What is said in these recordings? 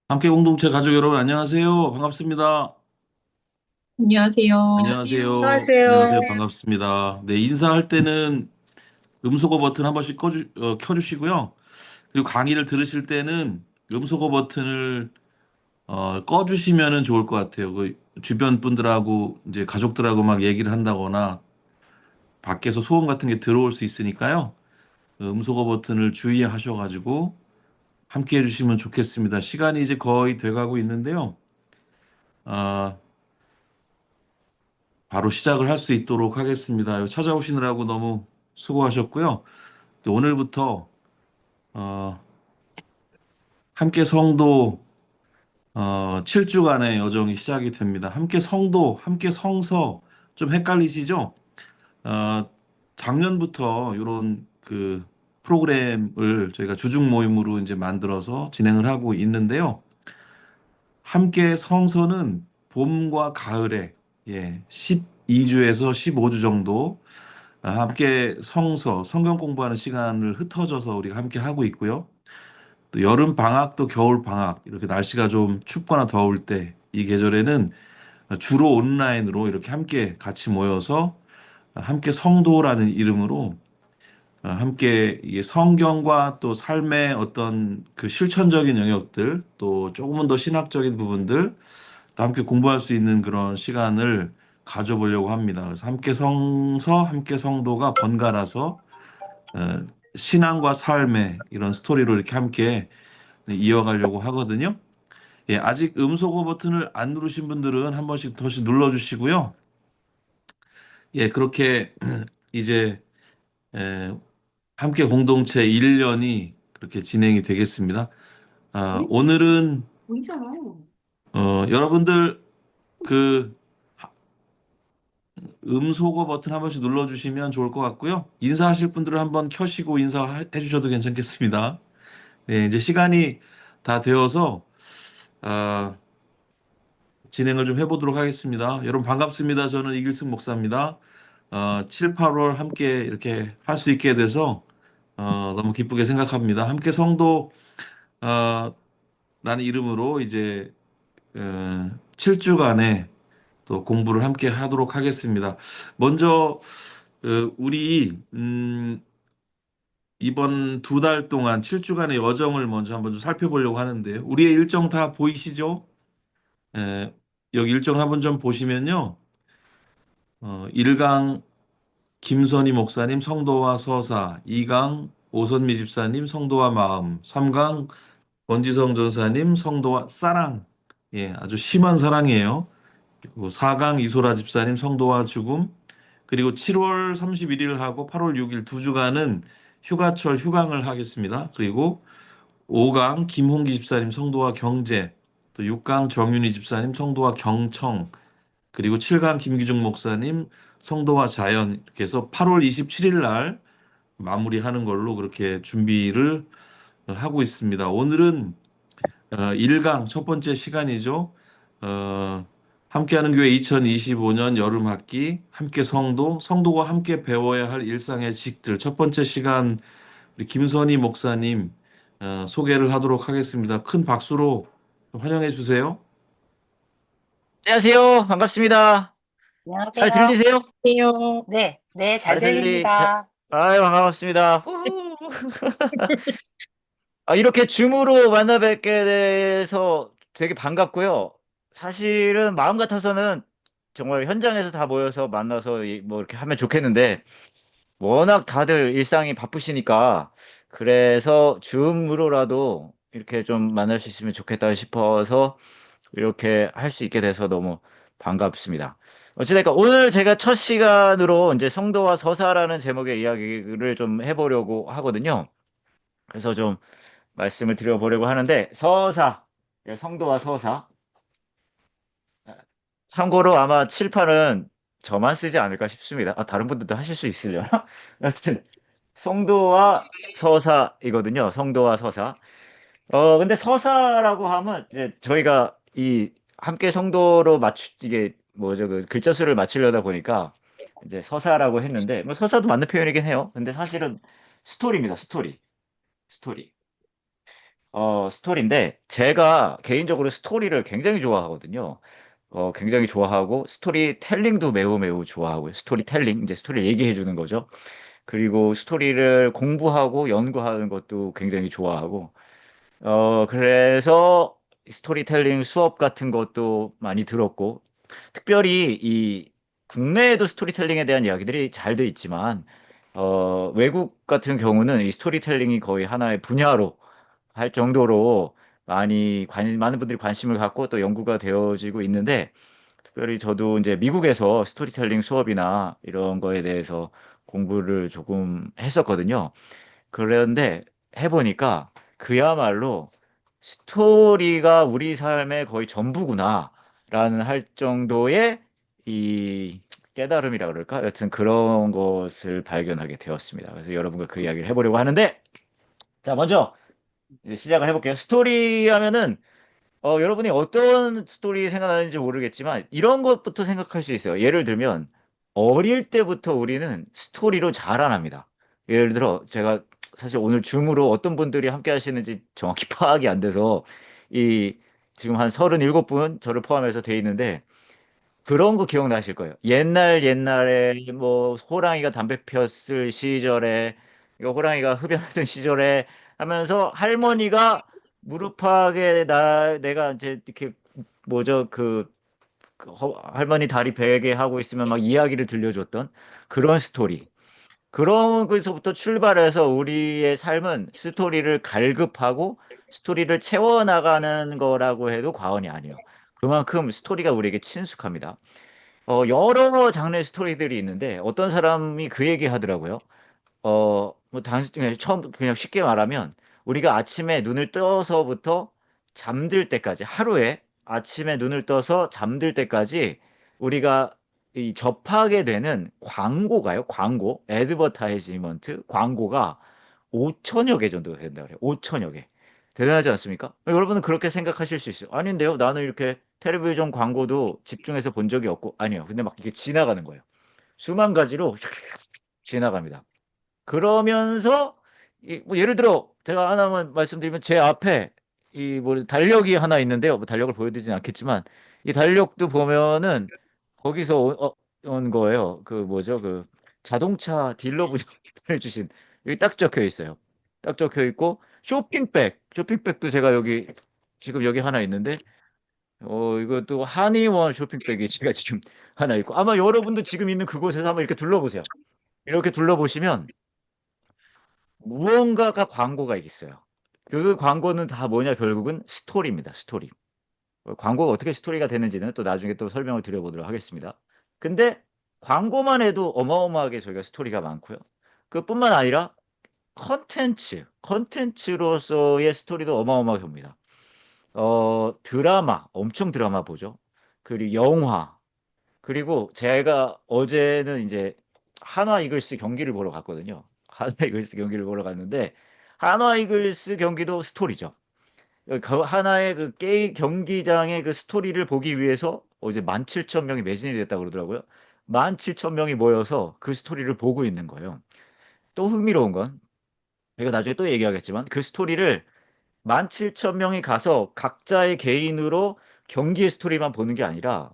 함께 공동체 가족 여러분 안녕하세요. 반갑습니다. 안녕하세요. 안녕하세요. 안녕하세요. 안녕하세요. 반갑습니다. 네, 인사할 때는 음소거 버튼 한 번씩 켜주시고요. 그리고 강의를 들으실 때는 음소거 버튼을 꺼주시면은 좋을 것 같아요. 그 주변 분들하고 이제 가족들하고 막 얘기를 한다거나 밖에서 소음 같은 게 들어올 수 있으니까요. 그 음소거 버튼을 주의하셔가지고 함께 해주시면 좋겠습니다. 시간이 이제 거의 돼가고 있는데요. 아, 바로 시작을 할 수 있도록 하겠습니다. 찾아오시느라고 너무 수고하셨고요. 또 오늘부터 어, 함께 성도 7주간의 여정이 시작이 됩니다. 함께 성도, 함께 성서 좀 헷갈리시죠? 어, 작년부터 이런 그 프로그램을 저희가 주중 모임으로 이제 만들어서 진행을 하고 있는데요. 함께 성서는 봄과 가을에 12주에서 15주 정도 함께 성경 공부하는 시간을 흩어져서 우리가 함께 하고 있고요. 또 여름 방학 또 겨울 방학 이렇게 날씨가 좀 춥거나 더울 때 이 계절에는 주로 온라인으로 이렇게 함께 같이 모여서 함께 성도라는 이름으로 함께 이 성경과 또 삶의 어떤 그 실천적인 영역들 또 조금은 더 신학적인 부분들 또 함께 공부할 수 있는 그런 시간을 가져보려고 합니다. 그래서 함께 성서, 함께 성도가 번갈아서 어, 신앙과 삶의 이런 스토리로 이렇게 함께 이어가려고 하거든요. 예, 아직 음소거 버튼을 안 누르신 분들은 한 번씩 더씩 눌러주시고요. 예, 그렇게 이제 에, 함께 공동체 1년이 그렇게 진행이 되겠습니다. 오늘은 보이잖아. 여러분들 그 음소거 버튼 한 번씩 눌러주시면 좋을 것 같고요. 인사하실 분들은 한번 켜시고 인사해 주셔도 괜찮겠습니다. 네, 이제 시간이 다 되어서 아, 진행을 좀 해보도록 하겠습니다. 여러분 반갑습니다. 저는 이길승 목사입니다. 7, 8월 함께 이렇게 할 수 있게 돼서 너무 기쁘게 생각합니다. 함께 성도 어, 라는 이름으로 이제 7주간의 또 공부를 함께 하도록 하겠습니다. 먼저 우리 이번 2달 동안 7주간의 여정을 먼저 한번 좀 살펴보려고 하는데요. 우리의 일정 다 보이시죠? 에, 여기 일정 한번 좀 보시면요. 1강 김선희 목사님 성도와 서사, 2강 오선미 집사님 성도와 마음, 3강 권지성 전사님 성도와 사랑. 예, 아주 심한 사랑이에요. 그리고 4강 이소라 집사님 성도와 죽음. 그리고 7월 31일하고 8월 6일 2주간은 휴가철 휴강을 하겠습니다. 그리고 5강 김홍기 집사님 성도와 경제, 또 6강 정윤희 집사님 성도와 경청, 그리고 7강 김기중 목사님 성도와 자연 이렇게 해서 8월 27일 날 마무리하는 걸로 그렇게 준비를 하고 있습니다. 오늘은 1강 첫 번째 시간이죠. 어, 함께하는 교회 2025년 여름 학기 함께 성도가 함께 배워야 할 일상의 직들 첫 번째 시간 우리 김선희 목사님 소개를 하도록 하겠습니다. 큰 박수로 환영해 주세요. 안녕하세요. 반갑습니다. 잘 안녕하세요. 들리세요? 안녕하세요. 네, 네, 잘 들립니다. 아유, 반갑습니다. 후후. 이렇게 줌으로 만나 뵙게 돼서 되게 반갑고요. 사실은 마음 같아서는 정말 현장에서 다 모여서 만나서 뭐 이렇게 하면 좋겠는데, 워낙 다들 일상이 바쁘시니까, 그래서 줌으로라도 이렇게 좀 만날 수 있으면 좋겠다 싶어서 이렇게 할 수 있게 돼서 너무 반갑습니다. 어찌됐건 오늘 제가 첫 시간으로 이제 성도와 서사라는 제목의 이야기를 좀 해보려고 하거든요. 그래서 좀 말씀을 드려보려고 하는데 예, 성도와 서사. 참고로 아마 칠판은 저만 쓰지 않을까 싶습니다. 다른 분들도 하실 수 있으려나? 여튼 성도와 서사이거든요. 성도와 서사. 근데 서사라고 하면 이제 저희가 이 함께 성도로 이게 뭐죠, 그 글자 수를 맞추려다 보니까 이제 서사라고 했는데, 뭐 서사도 맞는 표현이긴 해요. 근데 사실은 스토리입니다. 스토리. 스토리. 스토리인데 제가 개인적으로 스토리를 굉장히 좋아하거든요. 굉장히 좋아하고 스토리텔링도 매우 매우 좋아하고요. 스토리텔링 이제 스토리 얘기해 주는 거죠. 그리고 스토리를 공부하고 연구하는 것도 굉장히 좋아하고 그래서 스토리텔링 수업 같은 것도 많이 들었고 특별히 이 국내에도 스토리텔링에 대한 이야기들이 잘 돼 있지만 외국 같은 경우는 이 스토리텔링이 거의 하나의 분야로 할 정도로 많은 분들이 관심을 갖고 또 연구가 되어지고 있는데 특별히 저도 이제 미국에서 스토리텔링 수업이나 이런 거에 대해서 공부를 조금 했었거든요. 그런데 해보니까 그야말로 스토리가 우리 삶의 거의 전부구나라는 할 정도의 이 깨달음이라 그럴까? 여튼 그런 것을 발견하게 되었습니다. 그래서 여러분과 그 이야기를 해보려고 하는데, 자, 먼저 이제 시작을 해볼게요. 스토리 하면은 여러분이 어떤 스토리 생각나는지 모르겠지만 이런 것부터 생각할 수 있어요. 예를 들면 어릴 때부터 우리는 스토리로 자라납니다. 예를 들어 제가 사실 오늘 줌으로 어떤 분들이 함께 하시는지 정확히 파악이 안 돼서 이 지금 한 37분 저를 포함해서 돼 있는데 그런 거 기억나실 거예요. 옛날에 뭐 호랑이가 담배 피웠을 시절에 이거 호랑이가 흡연하던 시절에 하면서 할머니가 무릎팍에 내가 이제 이렇게 뭐죠 할머니 다리 베게 하고 있으면 막 이야기를 들려줬던 그런 스토리. 그런 것에서부터 출발해서 우리의 삶은 스토리를 갈급하고 스토리를 채워나가는 거라고 해도 과언이 아니에요. 그만큼 스토리가 우리에게 친숙합니다. 여러 장르의 스토리들이 있는데 어떤 사람이 그 얘기 하더라고요. 뭐 그냥 처음 그냥 쉽게 말하면 우리가 아침에 눈을 떠서부터 잠들 때까지 하루에 아침에 눈을 떠서 잠들 때까지 우리가 이 접하게 되는 광고가요. 광고, 애드버타이즈먼트 광고가 5천여 개 정도 된다 그래요. 5천여 개. 대단하지 않습니까? 여러분은 그렇게 생각하실 수 있어요. 아닌데요. 나는 이렇게 텔레비전 광고도 집중해서 본 적이 없고 아니요. 근데 막 이렇게 지나가는 거예요. 수만 가지로 지나갑니다. 그러면서 뭐 예를 들어 제가 하나만 말씀드리면 제 앞에 이 뭐 달력이 하나 있는데요. 뭐 달력을 보여드리진 않겠지만 이 달력도 보면은 거기서 온 거예요. 그 뭐죠? 그 자동차 딜러분이 보내주신 여기 딱 적혀 있어요. 딱 적혀 있고 쇼핑백도 제가 여기 지금 여기 하나 있는데 이것도 한의원 쇼핑백이 제가 지금 하나 있고 아마 여러분도 지금 있는 그곳에서 한번 이렇게 둘러보세요. 이렇게 둘러보시면 무언가가 광고가 있어요. 그 광고는 다 뭐냐 결국은 스토리입니다. 스토리. 광고가 어떻게 스토리가 되는지는 또 나중에 또 설명을 드려보도록 하겠습니다. 근데 광고만 해도 어마어마하게 저희가 스토리가 많고요. 그뿐만 아니라 컨텐츠로서의 스토리도 어마어마하게 봅니다. 드라마, 엄청 드라마 보죠. 그리고 영화, 그리고 제가 어제는 이제 한화 이글스 경기를 보러 갔거든요. 한화 이글스 경기를 보러 갔는데 한화 이글스 경기도 스토리죠. 하나의 그 게임 경기장의 그 스토리를 보기 위해서 이제 17,000명이 매진이 됐다고 그러더라고요. 17,000명이 모여서 그 스토리를 보고 있는 거예요. 또 흥미로운 건 제가 나중에 또 얘기하겠지만 그 스토리를 17,000명이 가서 각자의 개인으로 경기의 스토리만 보는 게 아니라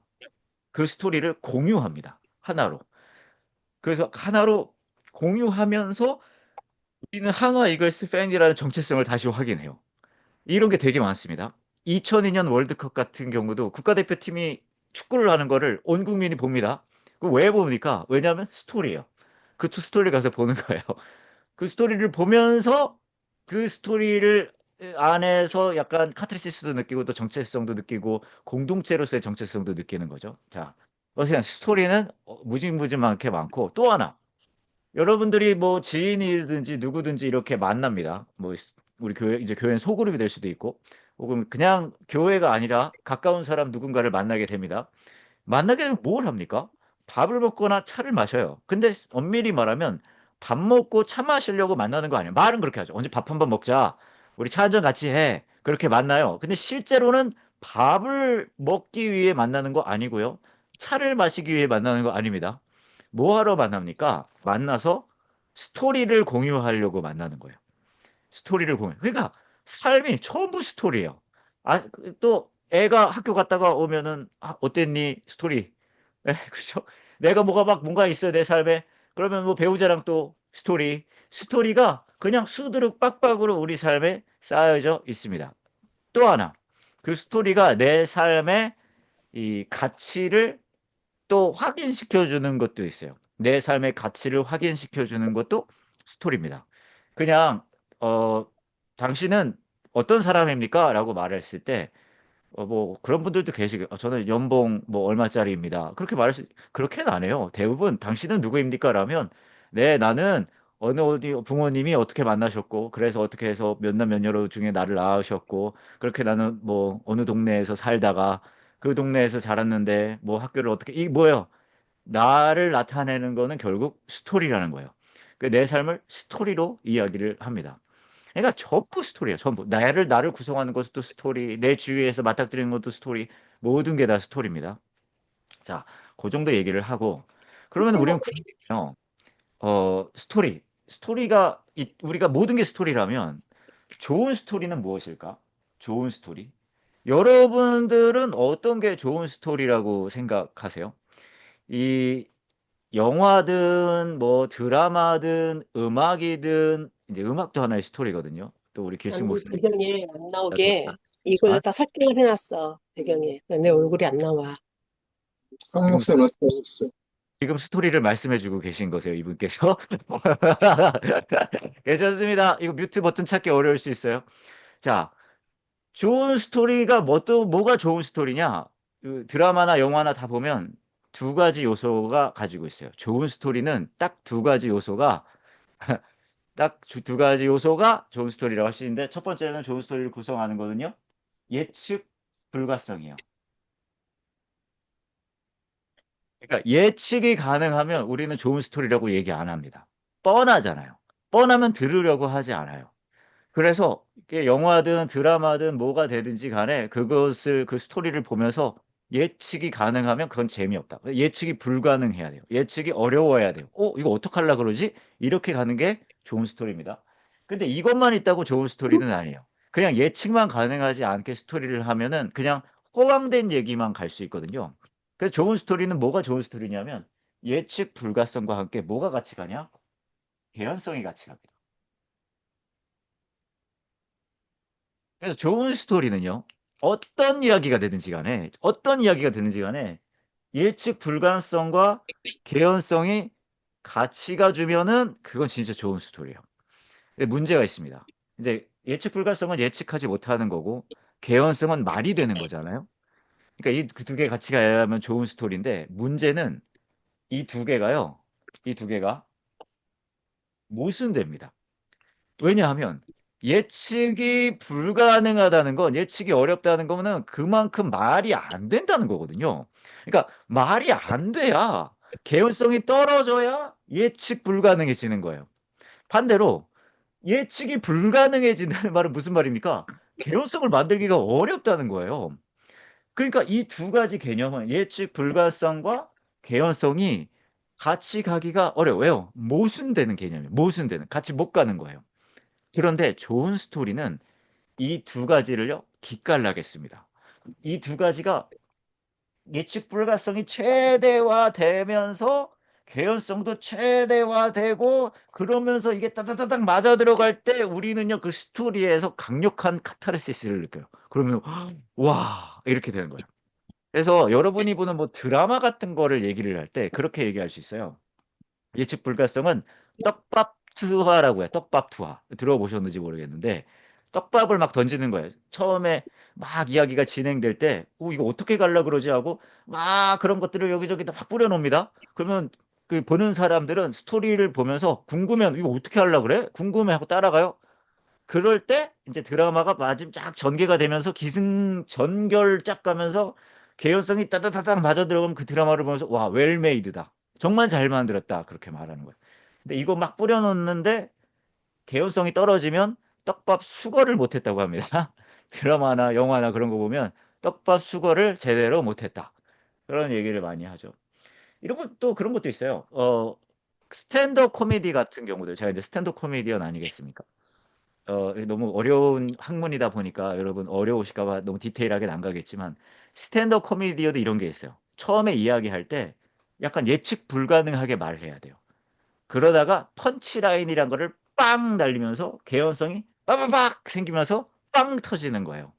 그 스토리를 공유합니다. 하나로. 그래서 하나로 공유하면서 우리는 한화 이글스 팬이라는 정체성을 다시 확인해요. 이런 게 되게 많습니다. 2002년 월드컵 같은 경우도 국가대표팀이 축구를 하는 거를 온 국민이 봅니다. 그 왜 봅니까? 왜냐하면 스토리예요. 그 스토리를 가서 보는 거예요. 그 스토리를 보면서 그 스토리를 안에서 약간 카타르시스도 느끼고 또 정체성도 느끼고 공동체로서의 정체성도 느끼는 거죠. 자, 어쨌든 스토리는 무지무지하게 많고 또 하나 여러분들이 뭐 지인이든지 누구든지 이렇게 만납니다. 뭐 우리 교회 이제 교회는 소그룹이 될 수도 있고 혹은 그냥 교회가 아니라 가까운 사람 누군가를 만나게 됩니다. 만나게 되면 뭘 합니까? 밥을 먹거나 차를 마셔요. 근데 엄밀히 말하면 밥 먹고 차 마시려고 만나는 거 아니에요. 말은 그렇게 하죠. 언제 밥 한번 먹자. 우리 차 한잔 같이 해. 그렇게 만나요. 근데 실제로는 밥을 먹기 위해 만나는 거 아니고요. 차를 마시기 위해 만나는 거 아닙니다. 뭐 하러 만납니까? 만나서 스토리를 공유하려고 만나는 거예요. 스토리를 공유. 그러니까 삶이 전부 스토리예요. 또 애가 학교 갔다가 오면은 어땠니? 스토리. 예, 그죠? 내가 뭔가 있어요, 내 삶에. 그러면 뭐 배우자랑 또 스토리. 스토리가 그냥 수두룩 빡빡으로 우리 삶에 쌓여져 있습니다. 또 하나, 그 스토리가 내 삶의 이 가치를 또 확인시켜 주는 것도 있어요. 내 삶의 가치를 확인시켜 주는 것도 스토리입니다. 그냥 어 "당신은 어떤 사람입니까?" 라고 말했을 때 뭐 그런 분들도 계시고 저는 연봉 뭐 얼마짜리입니다." 그렇게 말할 수 그렇게는 안 해요. 대부분 "당신은 누구입니까?" 라면 "네, 나는 어느 어디 부모님이 어떻게 만나셨고 그래서 어떻게 해서 몇 남 몇 여로 중에 나를 낳으셨고 그렇게 나는 뭐 어느 동네에서 살다가 그 동네에서 자랐는데 뭐 학교를 어떻게" 이게 뭐예요? 나를 나타내는 거는 결국 스토리라는 거예요. 내 삶을 스토리로 이야기를 합니다. 그러니까 전부 스토리예요, 전부. 나를 구성하는 것도 스토리, 내 주위에서 맞닥뜨리는 것도 스토리, 모든 게 다 스토리입니다. 자, 그 정도 얘기를 하고 그러면 우리는 궁금해요. 스토리. 스토리가 우리가 모든 게 스토리라면 좋은 스토리는 무엇일까? 좋은 스토리. 여러분들은 어떤 게 좋은 스토리라고 생각하세요? 이 영화든 뭐 드라마든 음악이든 이제 음악도 하나의 스토리거든요. 또 우리 길식 아니, 목사님 배경에 안 같은 나오게 이걸 지만 다 설정을 해놨어, 배경에. 내 얼굴이 안 나와. 지금 한국사는 어떻게 지금 스토리를 말씀해 주고 계신 거세요, 이분께서. 괜찮습니다. 이거 뮤트 버튼 찾기 어려울 수 있어요. 자, 좋은 스토리가 뭐가 좋은 스토리냐? 그 드라마나 영화나 다 보면 두 가지 요소가 가지고 있어요. 좋은 스토리는 딱 두 가지 요소가 딱 두 가지 요소가 좋은 스토리라고 할 수 있는데 첫 번째는 좋은 스토리를 구성하는 거는요. 예측 불가성이에요. 그러니까 예측이 가능하면 우리는 좋은 스토리라고 얘기 안 합니다. 뻔하잖아요. 뻔하면 들으려고 하지 않아요. 그래서 이게 영화든 드라마든 뭐가 되든지 간에 그것을 그 스토리를 보면서 예측이 가능하면 그건 재미없다. 예측이 불가능해야 돼요. 예측이 어려워야 돼요. 이거 어떡하려 그러지? 이렇게 가는 게 좋은 스토리입니다. 근데 이것만 있다고 좋은 스토리는 아니에요. 그냥 예측만 가능하지 않게 스토리를 하면은 그냥 허황된 얘기만 갈 수 있거든요. 그래서 좋은 스토리는 뭐가 좋은 스토리냐면 예측 불가성과 함께 뭐가 같이 가냐? 개연성이 같이 갑니다. 그래서 좋은 스토리는요. 어떤 이야기가 되든지 간에 예측 불가능성과 개연성이 같이 가주면은 그건 진짜 좋은 스토리예요. 근데 문제가 있습니다. 이제 예측 불가능성은 예측하지 못하는 거고 개연성은 말이 되는 거잖아요. 그러니까 이 그 두 개 같이 가야만 좋은 스토리인데 문제는 이 두 개가요. 이 두 개가 모순됩니다. 왜냐하면 예측이 불가능하다는 건 예측이 어렵다는 거는 그만큼 말이 안 된다는 거거든요. 그러니까 말이 안 돼야 개연성이 떨어져야 예측 불가능해지는 거예요. 반대로 예측이 불가능해진다는 말은 무슨 말입니까? 개연성을 만들기가 어렵다는 거예요. 그러니까 이 두 가지 개념은 예측 불가성과 개연성이 같이 가기가 어려워요. 왜요? 모순되는 개념이에요. 모순되는. 같이 못 가는 거예요. 그런데 좋은 스토리는 이 두 가지를요, 기깔나겠습니다. 이 두 가지가 예측 불가성이 최대화되면서 개연성도 최대화되고 그러면서 이게 따다다닥 맞아 들어갈 때 우리는요, 그 스토리에서 강력한 카타르시스를 느껴요. 그러면 와 이렇게 되는 거예요. 그래서 여러분이 보는 뭐 드라마 같은 거를 얘기를 할 때 그렇게 얘기할 수 있어요. 예측 불가성은 떡밥 투하라고 해요. 떡밥 투하. 들어보셨는지 모르겠는데 떡밥을 막 던지는 거예요. 처음에 막 이야기가 진행될 때 이거 어떻게 갈라 그러지?" 하고 막 그런 것들을 여기저기다 막 뿌려 놓습니다. 그러면 그 보는 사람들은 스토리를 보면서 궁금해하면 '이거 어떻게 하려 그래?' 궁금해하고 따라가요. 그럴 때 인제 드라마가 마침 쫙 전개가 되면서 기승전결 쫙 가면서 개연성이 따다다닥 맞아들어가면 그 드라마를 보면서 '와 웰 메이드다. 정말 잘 만들었다.' 그렇게 말하는 거예요. 근데 이거 막 뿌려 놓는데 개연성이 떨어지면 떡밥 수거를 못 했다고 합니다. 드라마나 영화나 그런 거 보면 "떡밥 수거를 제대로 못 했다." 그런 얘기를 많이 하죠. 이런 것도 그런 것도 있어요. 스탠드업 코미디 같은 경우도 제가 이제 스탠드업 코미디언 아니겠습니까? 너무 어려운 학문이다 보니까 여러분 어려우실까 봐 너무 디테일하게는 안 가겠지만 스탠드업 코미디어도 이런 게 있어요. 처음에 이야기할 때 약간 예측 불가능하게 말을 해야 돼요. 그러다가 펀치라인이란 거를 빵 날리면서 개연성이 빠바박 생기면서 빵 터지는 거예요.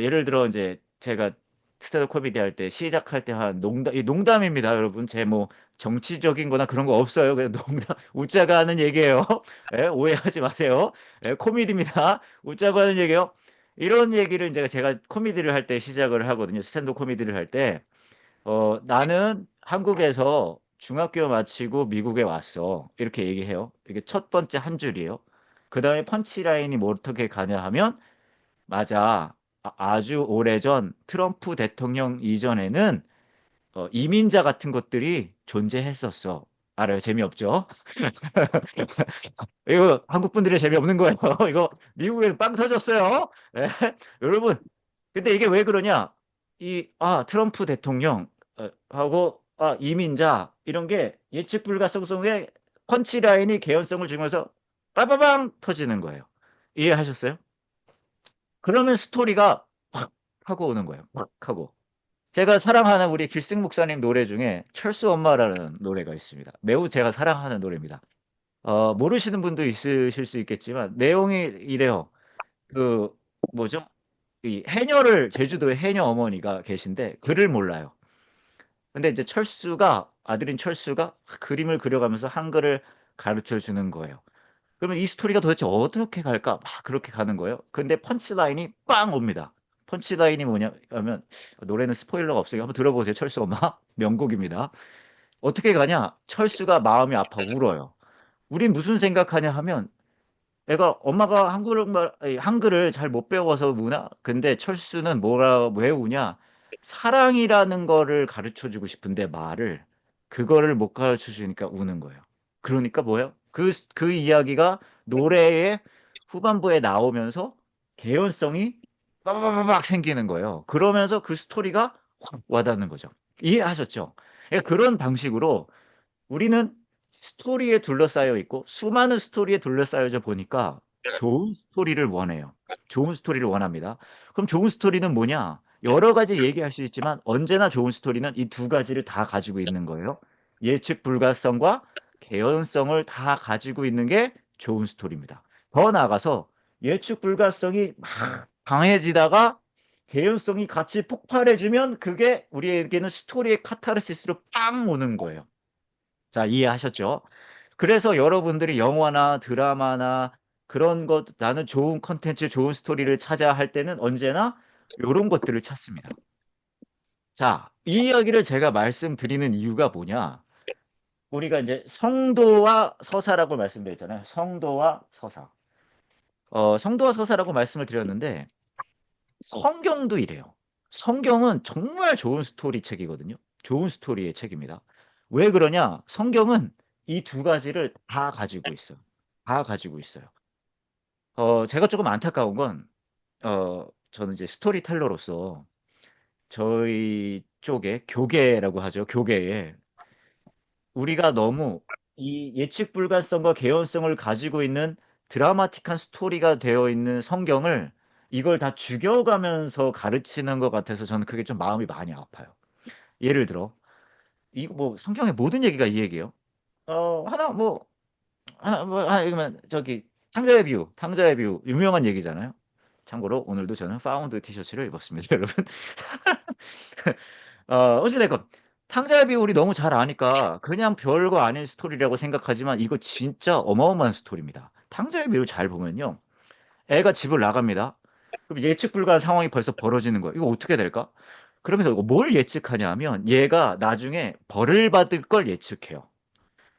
예를 들어 이제 제가 스탠드업 코미디 할 때 시작할 때 한 농담입니다, 여러분. 제 뭐 정치적인 거나 그런 거 없어요. 그냥 농담, 웃자가 하는 얘기예요. 예, 오해하지 마세요. 예, 코미디입니다. 웃자고 하는 얘기예요. 이런 얘기를 이제 제가 코미디를 할 때 시작을 하거든요. 스탠드업 코미디를 할 때. 나는 한국에서 중학교 마치고 미국에 왔어. 이렇게 얘기해요. 이게 첫 번째 한 줄이에요. 그 다음에 펀치라인이 뭐 어떻게 가냐 하면 맞아. 아주 오래전 트럼프 대통령 이전에는 이민자 같은 것들이 존재했었어. 알아요? 재미없죠? 이거 한국 분들이 재미없는 거예요. 이거 미국에는 빵 터졌어요. 예? 여러분, 근데 이게 왜 그러냐? 트럼프 대통령 하고 이민자 이런 게 예측 불가성 속에 펀치라인이 개연성을 주면서 빠바방 터지는 거예요. 이해하셨어요? 그러면 스토리가 확 하고 오는 거예요. 확 하고. 제가 사랑하는 우리 길승 목사님 노래 중에 철수 엄마라는 노래가 있습니다. 매우 제가 사랑하는 노래입니다. 모르시는 분도 있으실 수 있겠지만 내용이 이래요. 그 뭐죠? 이 해녀를 제주도에 해녀 어머니가 계신데 글을 몰라요. 근데 이제 철수가 아들인 철수가 그림을 그려가면서 한글을 가르쳐 주는 거예요. 그러면 이 스토리가 도대체 어떻게 갈까? 막 그렇게 가는 거예요. 근데 펀치라인이 빵 옵니다. 펀치라인이 뭐냐 하면 노래는 스포일러가 없어요. 한번 들어보세요. 철수 엄마 명곡입니다. 어떻게 가냐? 철수가 마음이 아파 울어요. 우린 무슨 생각하냐 하면 애가 엄마가 한글을 잘 못 배워서 우나? 근데 철수는 왜 우냐? 사랑이라는 거를 가르쳐 주고 싶은데 말을 그거를 못 가르쳐 주니까 우는 거예요. 그러니까 뭐예요? 그 이야기가 노래의 후반부에 나오면서 개연성이 빠바바박 생기는 거예요. 그러면서 그 스토리가 확 와닿는 거죠. 이해하셨죠? 그러니까 그런 방식으로 우리는 스토리에 둘러싸여 있고 수많은 스토리에 둘러싸여져 보니까 좋은 스토리를 원해요. 좋은 스토리를 원합니다. 그럼 좋은 스토리는 뭐냐? 여러 가지 얘기할 수 있지만 언제나 좋은 스토리는 이 두 가지를 다 가지고 있는 거예요. 예측 불가성과 개연성을 다 가지고 있는 게 좋은 스토리입니다. 더 나아가서 예측 불가성이 막 강해지다가 개연성이 같이 폭발해주면 그게 우리에게는 스토리의 카타르시스로 빵 오는 거예요. 자, 이해하셨죠? 그래서 여러분들이 영화나 드라마나 그런 것, 나는 좋은 컨텐츠, 좋은 스토리를 찾아야 할 때는 언제나 이런 것들을 찾습니다. 자, 이 이야기를 제가 말씀드리는 이유가 뭐냐? 우리가 이제 성도와 서사라고 말씀드렸잖아요. 성도와 서사. 성도와 서사라고 말씀을 드렸는데 성경도 이래요. 성경은 정말 좋은 스토리 책이거든요. 좋은 스토리의 책입니다. 왜 그러냐? 성경은 이 두 가지를 다 가지고 있어요. 다 가지고 있어요. 제가 조금 안타까운 건, 저는 이제 스토리텔러로서 저희 쪽에 교계라고 하죠. 교계에 우리가 너무 이 예측 불가성과 개연성을 가지고 있는 드라마틱한 스토리가 되어 있는 성경을 이걸 다 죽여가면서 가르치는 것 같아서 저는 그게 좀 마음이 많이 아파요. 예를 들어, 이거 뭐 성경의 모든 얘기가 이 얘기예요. 이거면 저기 탕자의 비유 유명한 얘기잖아요. 참고로 오늘도 저는 파운드 티셔츠를 입었습니다, 여러분. 어찌됐건 탕자의 비유 우리 너무 잘 아니까 그냥 별거 아닌 스토리라고 생각하지만 이거 진짜 어마어마한 스토리입니다. 탕자의 비유 잘 보면요. 애가 집을 나갑니다. 그럼 예측 불가한 상황이 벌써 벌어지는 거예요. 이거 어떻게 될까? 그러면서 이거 뭘 예측하냐면 얘가 나중에 벌을 받을 걸 예측해요.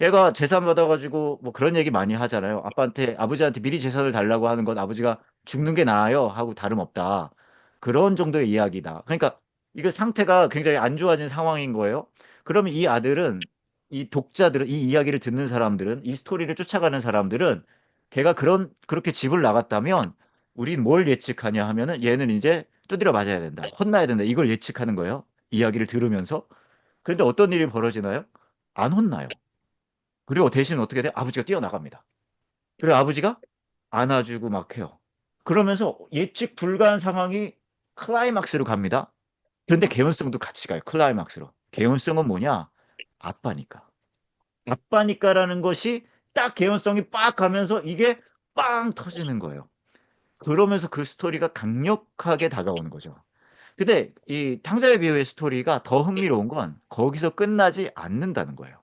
얘가 재산 받아가지고 뭐 그런 얘기 많이 하잖아요. 아버지한테 미리 재산을 달라고 하는 건 아버지가 죽는 게 나아요 하고 다름없다. 그런 정도의 이야기다. 그러니까 이거 상태가 굉장히 안 좋아진 상황인 거예요. 그러면 이 아들은 이 독자들은 이 이야기를 듣는 사람들은 이 스토리를 쫓아가는 사람들은 걔가 그렇게 집을 나갔다면 우린 뭘 예측하냐 하면은 얘는 이제 두드려 맞아야 된다. 혼나야 된다. 이걸 예측하는 거예요. 이야기를 들으면서. 그런데 어떤 일이 벌어지나요? 안 혼나요. 그리고 대신 어떻게 돼? 아버지가 뛰어나갑니다. 그리고 아버지가 안아주고 막 해요. 그러면서 예측 불가한 상황이 클라이막스로 갑니다. 그런데 개연성도 같이 가요. 클라이막스로. 개연성은 뭐냐? 아빠니까. 아빠니까라는 것이 딱 개연성이 빡 가면서 이게 빵 터지는 거예요. 그러면서 그 스토리가 강력하게 다가오는 거죠. 근데 이 탕자의 비유의 스토리가 더 흥미로운 건 거기서 끝나지 않는다는 거예요.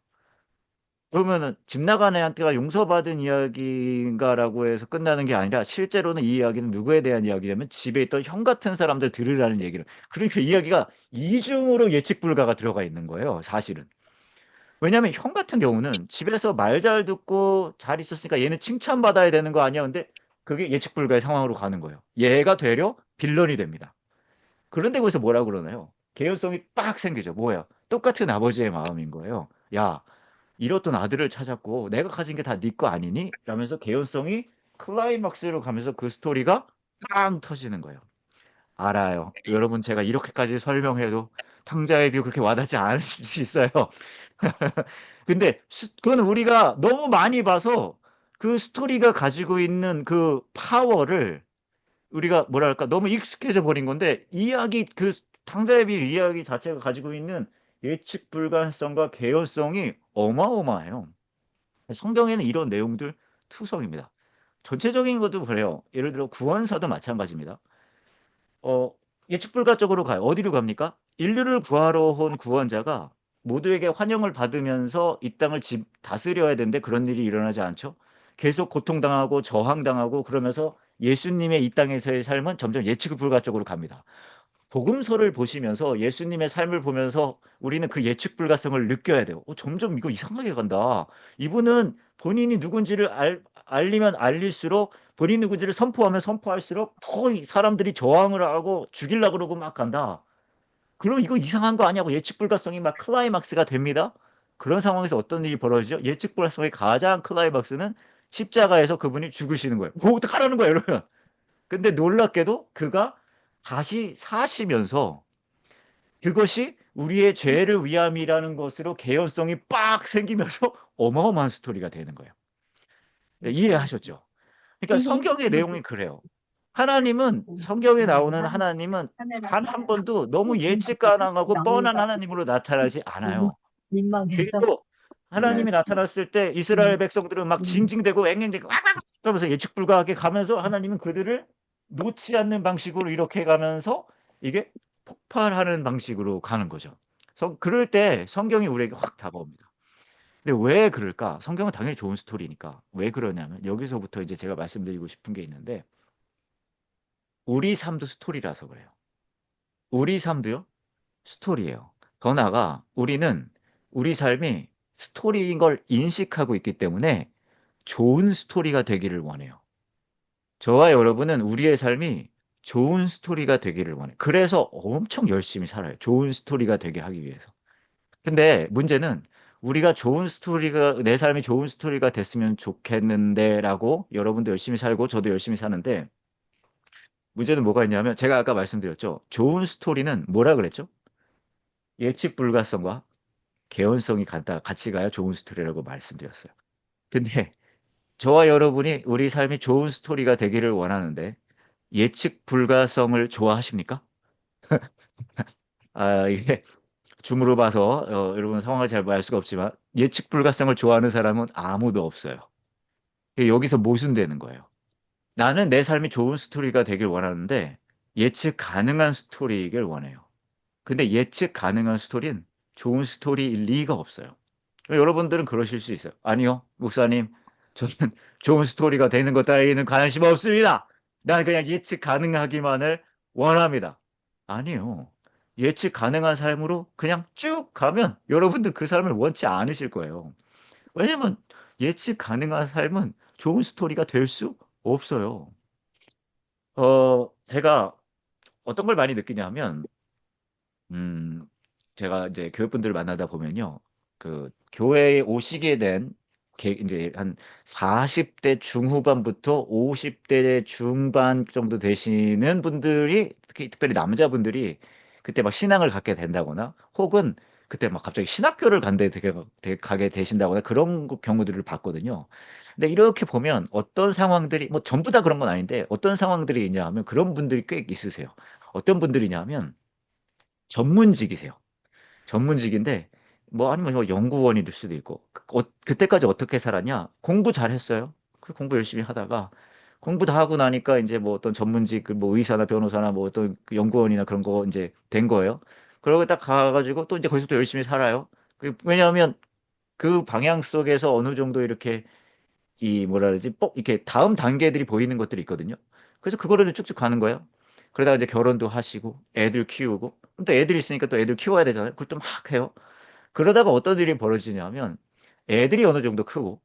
그러면은 집 나간 애한테가 용서받은 이야기인가라고 해서 끝나는 게 아니라 실제로는 이 이야기는 누구에 대한 이야기냐면 집에 있던 형 같은 사람들 들으라는 얘기를. 그러니까 이야기가 이중으로 예측 불가가 들어가 있는 거예요, 사실은. 왜냐면 형 같은 경우는 집에서 말 잘 듣고 잘 있었으니까 얘는 칭찬받아야 되는 거 아니야? 근데 그게 예측 불가의 상황으로 가는 거예요. 얘가 되려 빌런이 됩니다. 그런데 거기서 뭐라 그러나요? 개연성이 빡 생기죠. 뭐야? 똑같은 아버지의 마음인 거예요. 야, 잃었던 아들을 찾았고 내가 가진 게 다 네 거 아니니? 라면서 개연성이 클라이막스로 가면서 그 스토리가 빵 터지는 거예요. 알아요. 여러분 제가 이렇게까지 설명해도 탕자의 뷰 그렇게 와닿지 않으실 수 있어요. 근데 그건 우리가 너무 많이 봐서 그 스토리가 가지고 있는 그 파워를 우리가 뭐랄까 너무 익숙해져 버린 건데 이야기 그 탕자의 비 이야기 자체가 가지고 있는 예측 불가능성과 개연성이 어마어마해요. 성경에는 이런 내용들 투성입니다. 전체적인 것도 그래요. 예를 들어 구원사도 마찬가지입니다. 어, 예측 불가적으로 가요. 어디로 갑니까? 인류를 구하러 온 구원자가 모두에게 환영을 받으면서 이 땅을 다스려야 되는데 그런 일이 일어나지 않죠. 계속 고통당하고 저항당하고 그러면서 예수님의 이 땅에서의 삶은 점점 예측 불가적으로 갑니다. 복음서를 보시면서 예수님의 삶을 보면서 우리는 그 예측 불가성을 느껴야 돼요. 점점 이거 이상하게 간다. 이분은 본인이 누군지를 알리면 알릴수록 본인 누군지를 선포하면 선포할수록 더 사람들이 저항을 하고 죽이려고 그러고 막 간다. 그럼 이거 이상한 거 아니냐고 예측 불가성이 막 클라이막스가 됩니다. 그런 상황에서 어떤 일이 벌어지죠? 예측 불가성의 가장 클라이막스는 십자가에서 그분이 죽으시는 거예요. 뭐 어떡하라는 거예요, 여러분. 근데 놀랍게도 그가 다시 사시면서 그것이 우리의 죄를 위함이라는 것으로 개연성이 빡 생기면서 어마어마한 스토리가 되는 거예요. 네, 이해하셨죠? 그러니까 성경의 내용이 그래요. 하나님은 성경에 나오는 하나님은 단 한 번도 너무 예측 가능하고 뻔한 하나님으로 나타나지 않아요. 민망해서 그리고 하나님이 나타났을 때 이스라엘 백성들은 막 징징대고 앵앵대고 왁왁 그러면서 예측 불가하게 가면서 하나님은 그들을 놓지 않는 방식으로 이렇게 가면서 이게 폭발하는 방식으로 가는 거죠. 그럴 때 성경이 우리에게 확 다가옵니다. 근데 왜 그럴까? 성경은 당연히 좋은 스토리니까. 왜 그러냐면 여기서부터 이제 제가 말씀드리고 싶은 게 있는데 우리 삶도 스토리라서 그래요. 우리 삶도요? 스토리예요. 더 나아가 우리는 우리 삶이 스토리인 걸 인식하고 있기 때문에 좋은 스토리가 되기를 원해요. 저와 여러분은 우리의 삶이 좋은 스토리가 되기를 원해요. 그래서 엄청 열심히 살아요. 좋은 스토리가 되게 하기 위해서. 근데 문제는 우리가 좋은 스토리가 내 삶이 좋은 스토리가 됐으면 좋겠는데라고 여러분도 열심히 살고 저도 열심히 사는데 문제는 뭐가 있냐면 제가 아까 말씀드렸죠. 좋은 스토리는 뭐라 그랬죠? 예측 불가성과 개연성이 같이 가야 좋은 스토리라고 말씀드렸어요. 근데 저와 여러분이 우리 삶이 좋은 스토리가 되기를 원하는데 예측 불가성을 좋아하십니까? 이게 줌으로 봐서 여러분 상황을 잘 알 수가 없지만 예측 불가성을 좋아하는 사람은 아무도 없어요. 여기서 모순되는 거예요. 나는 내 삶이 좋은 스토리가 되길 원하는데 예측 가능한 스토리이길 원해요. 근데 예측 가능한 스토리는 좋은 스토리일 리가 없어요. 여러분들은 그러실 수 있어요. 아니요, 목사님, 저는 좋은 스토리가 되는 것 따위는 관심 없습니다. 난 그냥 예측 가능하기만을 원합니다. 아니요. 예측 가능한 삶으로 그냥 쭉 가면 여러분들 그 삶을 원치 않으실 거예요. 왜냐면 예측 가능한 삶은 좋은 스토리가 될 수 없어요. 제가 어떤 걸 많이 느끼냐면, 음, 제가 이제 교육분들을 만나다 보면요. 그 교회에 오시게 된 이제 한 40대 중후반부터 50대 중반 정도 되시는 분들이 특별히 남자분들이 그때 막 신앙을 갖게 된다거나 혹은 그때 막 갑자기 신학교를 가게 되신다거나 그런 경우들을 봤거든요. 근데 이렇게 보면 어떤 상황들이 뭐 전부 다 그런 건 아닌데 어떤 상황들이 있냐 하면 그런 분들이 꽤 있으세요. 어떤 분들이냐 하면 전문직이세요. 전문직인데 뭐 아니면 뭐 연구원이 될 수도 있고 그때까지 어떻게 살았냐? 공부 잘했어요. 그 공부 열심히 하다가 공부 다 하고 나니까 이제 뭐 어떤 전문직 그뭐 의사나 변호사나 뭐 어떤 그 연구원이나 그런 거 이제 된 거예요. 그러고 딱 가가지고 또 이제 거기서 또 열심히 살아요. 왜냐하면 그 방향 속에서 어느 정도 이렇게 이 뭐라 그러지? 이렇게 다음 단계들이 보이는 것들이 있거든요. 그래서 그거를 쭉쭉 가는 거예요. 그러다가 이제 결혼도 하시고 애들 키우고 또 애들 있으니까 또 애들 키워야 되잖아요. 그걸 또 막 해요. 그러다가 어떤 일이 벌어지냐면 애들이 어느 정도 크고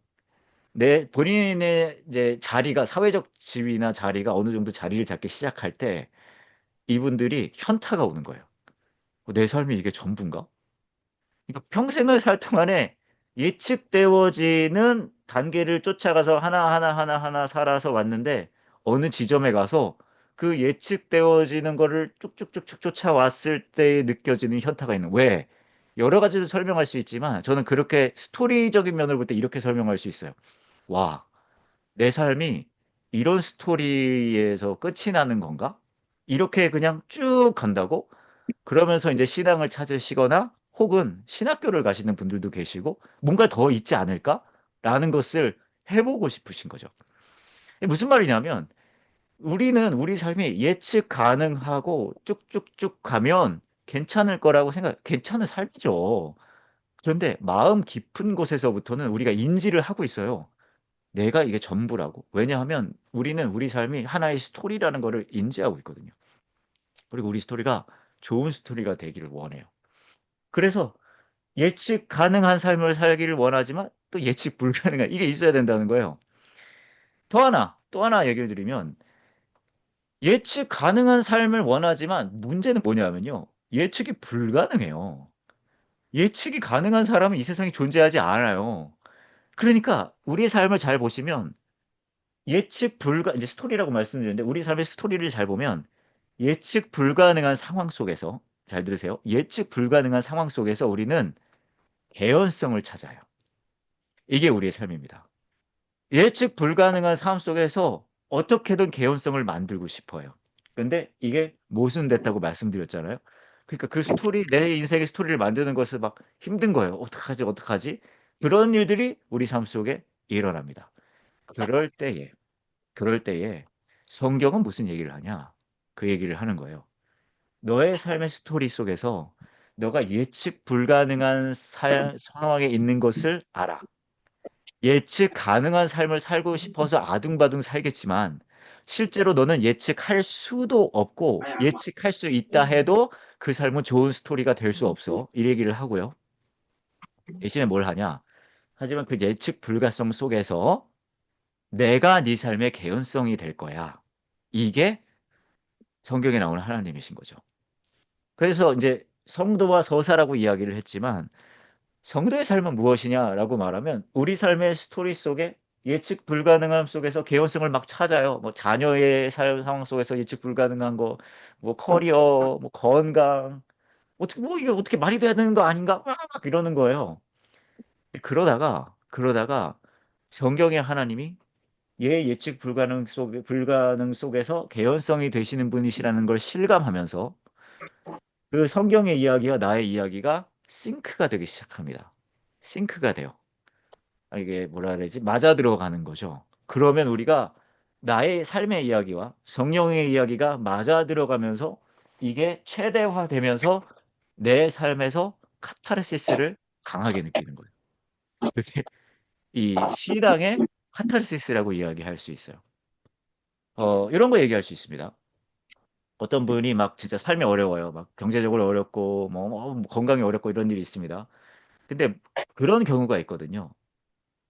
내 본인의 이제 자리가 사회적 지위나 자리가 어느 정도 자리를 잡기 시작할 때 이분들이 현타가 오는 거예요. 내 삶이 이게 전부인가? 그러니까 평생을 살 동안에 예측되어지는 단계를 쫓아가서 하나 살아서 왔는데 어느 지점에 가서 그 예측되어지는 거를 쭉쭉쭉쭉 쫓아왔을 때 느껴지는 현타가 있는. 왜? 여러 가지로 설명할 수 있지만 저는 그렇게 스토리적인 면을 볼 때 이렇게 설명할 수 있어요. 와, 내 삶이 이런 스토리에서 끝이 나는 건가? 이렇게 그냥 쭉 간다고? 그러면서 이제 신앙을 찾으시거나 혹은 신학교를 가시는 분들도 계시고 뭔가 더 있지 않을까라는 것을 해보고 싶으신 거죠. 이게 무슨 말이냐면 우리는 우리 삶이 예측 가능하고 쭉쭉쭉 가면 괜찮을 거라고 괜찮은 삶이죠. 그런데 마음 깊은 곳에서부터는 우리가 인지를 하고 있어요. 내가 이게 전부라고. 왜냐하면 우리는 우리 삶이 하나의 스토리라는 거를 인지하고 있거든요. 그리고 우리 스토리가 좋은 스토리가 되기를 원해요. 그래서 예측 가능한 삶을 살기를 원하지만 또 예측 불가능한 이게 있어야 된다는 거예요. 또 하나 얘기를 드리면 예측 가능한 삶을 원하지만 문제는 뭐냐면요. 예측이 불가능해요. 예측이 가능한 사람은 이 세상에 존재하지 않아요. 그러니까 우리의 삶을 잘 보시면 이제 스토리라고 말씀드렸는데 우리 삶의 스토리를 잘 보면 예측 불가능한 상황 속에서 잘 들으세요. 예측 불가능한 상황 속에서 우리는 개연성을 찾아요. 이게 우리의 삶입니다. 예측 불가능한 삶 속에서 어떻게든 개연성을 만들고 싶어요. 근데 이게 모순됐다고 말씀드렸잖아요. 그러니까 그 스토리, 내 인생의 스토리를 만드는 것은 막 힘든 거예요. 어떡하지, 어떡하지? 그런 일들이 우리 삶 속에 일어납니다. 그럴 때에, 그럴 때에 성경은 무슨 얘기를 하냐? 그 얘기를 하는 거예요. 너의 삶의 스토리 속에서 너가 예측 불가능한 상황에 있는 것을 알아. 예측 가능한 삶을 살고 싶어서 아둥바둥 살겠지만 실제로 너는 예측할 수도 없고 예측할 수 있다 해도 그 삶은 좋은 스토리가 될 수 없어. 이 얘기를 하고요. 대신에 뭘 하냐? 하지만 그 예측 불가성 속에서 내가 네 삶의 개연성이 될 거야. 이게 성경에 나오는 하나님이신 거죠. 그래서 이제 성도와 서사라고 이야기를 했지만 성도의 삶은 무엇이냐라고 말하면 우리 삶의 스토리 속에 예측 불가능함 속에서 개연성을 막 찾아요. 뭐 자녀의 삶 상황 속에서 예측 불가능한 거, 뭐 커리어, 뭐 건강, 어떻게 뭐 이게 어떻게 말이 돼야 되는 거 아닌가? 막 이러는 거예요. 그러다가 성경의 하나님이 예측 불가능 속에서 개연성이 되시는 분이시라는 걸 실감하면서 그 성경의 이야기와 나의 이야기가 싱크가 되기 시작합니다. 싱크가 돼요. 이게 뭐라 해야 되지? 맞아 들어가는 거죠. 그러면 우리가 나의 삶의 이야기와 성령의 이야기가 맞아 들어가면서 이게 최대화되면서 내 삶에서 카타르시스를 강하게 느끼는 거예요. 그게 이 신앙의 카타르시스라고 이야기할 수 있어요. 이런 거 얘기할 수 있습니다. 어떤 분이 막 진짜 삶이 어려워요. 막 경제적으로 어렵고 뭐 건강이 어렵고 이런 일이 있습니다. 근데 그런 경우가 있거든요.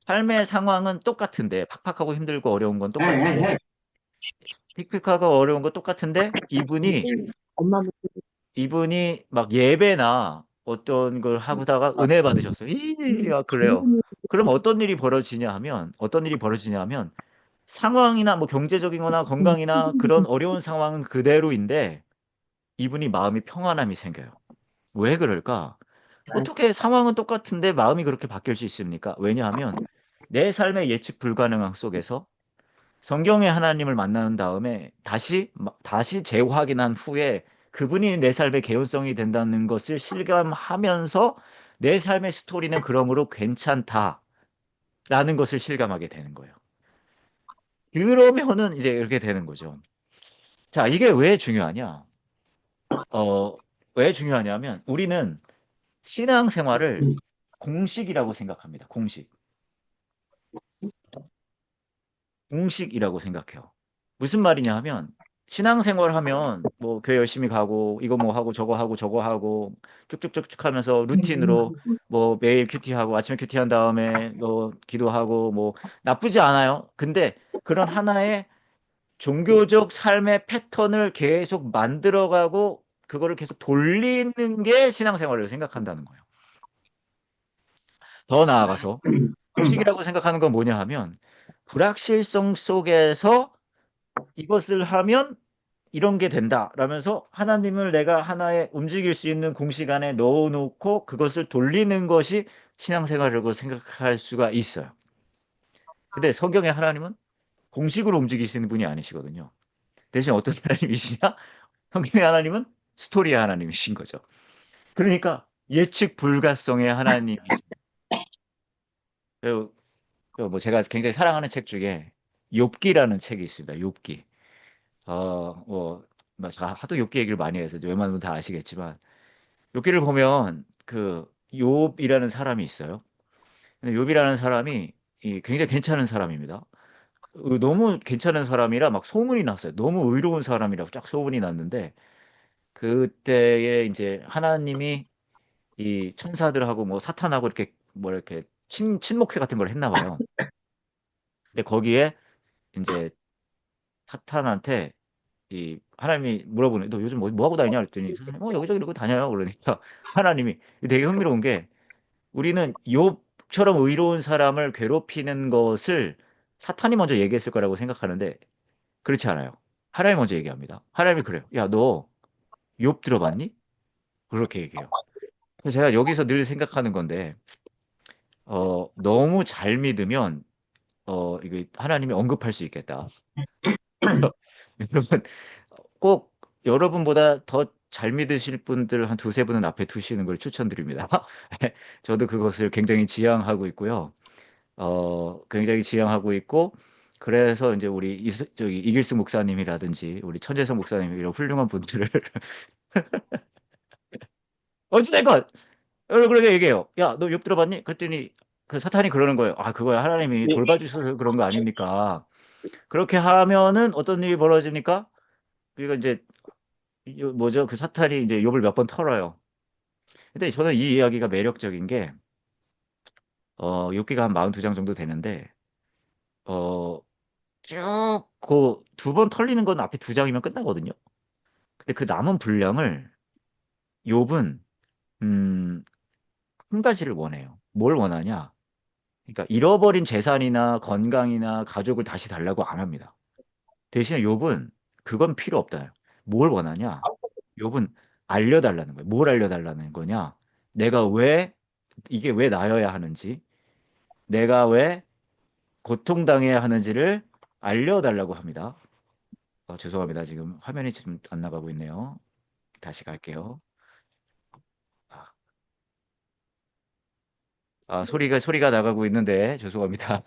삶의 상황은 똑같은데 팍팍하고 힘들고 어려운 건 똑같은데 픽픽하고 어려운 건 똑같은데 엄마 이분이 막 예배나 어떤 걸 하다가 은혜 받으셨어요. 그래요. 그럼 어떤 일이 벌어지냐 하면 상황이나 뭐 경제적인 거나 건강이나 그런 어려운 상황은 그대로인데 이분이 마음이 평안함이 생겨요. 왜 그럴까? 어떻게 상황은 똑같은데 마음이 그렇게 바뀔 수 있습니까? 왜냐하면 내 삶의 예측 불가능함 속에서 성경의 하나님을 만난 다음에 다시 재확인한 후에 그분이 내 삶의 개연성이 된다는 것을 실감하면서 내 삶의 스토리는 그러므로 괜찮다라는 것을 실감하게 되는 거예요. 그러면은 이제 이렇게 되는 거죠. 자, 이게 왜 중요하냐? 어, 왜 중요하냐면 우리는 신앙생활을 공식이라고 생각합니다. 공식이라고 생각해요. 무슨 말이냐 하면 신앙생활 하면 뭐 교회 열심히 가고 이거 뭐 하고 저거 하고 쭉쭉쭉쭉 하면서 루틴으로 뭐 매일 큐티하고 아침에 큐티한 다음에 뭐 기도하고 뭐 나쁘지 않아요. 근데 그런 하나의 종교적 삶의 패턴을 계속 만들어가고 그거를 계속 돌리는 게 신앙생활을 생각한다는 거예요. 더 나아가서 공식이라고 생각하는 건 뭐냐 하면 불확실성 속에서 이것을 하면 이런 게 된다. 라면서 하나님을 내가 하나의 움직일 수 있는 공식 안에 넣어놓고 그것을 돌리는 것이 신앙생활이라고 생각할 수가 있어요. 근데 성경의 하나님은 공식으로 움직이시는 분이 아니시거든요. 대신 어떤 하나님이시냐? 성경의 하나님은 스토리의 하나님이신 거죠. 그러니까 예측 불가성의 하나님이십니다. 뭐 제가 굉장히 사랑하는 책 중에 욥기라는 책이 있습니다. 욥기. 뭐 제가 하도 욥기 얘기를 많이 해서 웬만하면 다 아시겠지만 욥기를 보면 그 욥이라는 사람이 있어요. 근데 욥이라는 사람이 굉장히 괜찮은 사람입니다. 너무 괜찮은 사람이라 막 소문이 났어요. 너무 의로운 사람이라고 쫙 소문이 났는데 그때에 이제 하나님이 이 천사들하고 뭐 사탄하고 이렇게 뭐 이렇게 친목회 같은 걸 했나 봐요. 근데 거기에 이제 사탄한테 이 하나님이 물어보는 너 요즘 뭐 하고 다니냐 그랬더니 선생님 여기저기 이러고 다녀요 그러니까 하나님이 되게 흥미로운 게 우리는 욥처럼 의로운 사람을 괴롭히는 것을 사탄이 먼저 얘기했을 거라고 생각하는데 그렇지 않아요. 하나님이 먼저 얘기합니다. 하나님이 그래요. 야, 너 욥 들어봤니? 그렇게 얘기해요. 그래서 제가 여기서 늘 생각하는 건데 너무 잘 믿으면 이게 하나님이 언급할 수 있겠다. 여러분 꼭 여러분보다 더 잘 믿으실 분들 한 두세 분은 앞에 두시는 걸 추천드립니다. 저도 그것을 굉장히 지향하고 있고요. 굉장히 지향하고 있고 그래서 이제 우리 저기 이길스 목사님이라든지 우리 천재성 목사님 이런 훌륭한 분들을 어찌됐건 여러분 그렇게 얘기해요. 야, 너 욥 들어봤니? 그랬더니 그 사탄이 그러는 거예요. 아, 그거야 하나님이 네. 돌봐주셔서 그런 거 아닙니까? 그렇게 하면은 어떤 일이 벌어집니까? 그러니까 이제 뭐죠? 그 사탄이 이제 욥을 몇 번 털어요. 근데 저는 이 이야기가 매력적인 게 욥기가 한 42장 정도 되는데 어 쭉 그 두 번 털리는 건 앞에 두 장이면 끝나거든요. 근데 그 남은 분량을 욥은 음, 한 가지를 원해요. 뭘 원하냐? 그러니까 잃어버린 재산이나 건강이나 가족을 다시 달라고 안 합니다. 대신에 욥은 그건 필요 없다. 뭘 원하냐? 욥은 알려달라는 거예요. 뭘 알려달라는 거냐? 내가 왜 이게 왜 나여야 하는지, 내가 왜 고통당해야 하는지를 알려달라고 합니다. 죄송합니다. 지금 화면이 지금 안 나가고 있네요. 다시 갈게요. 아, 소리가 나가고 있는데 죄송합니다.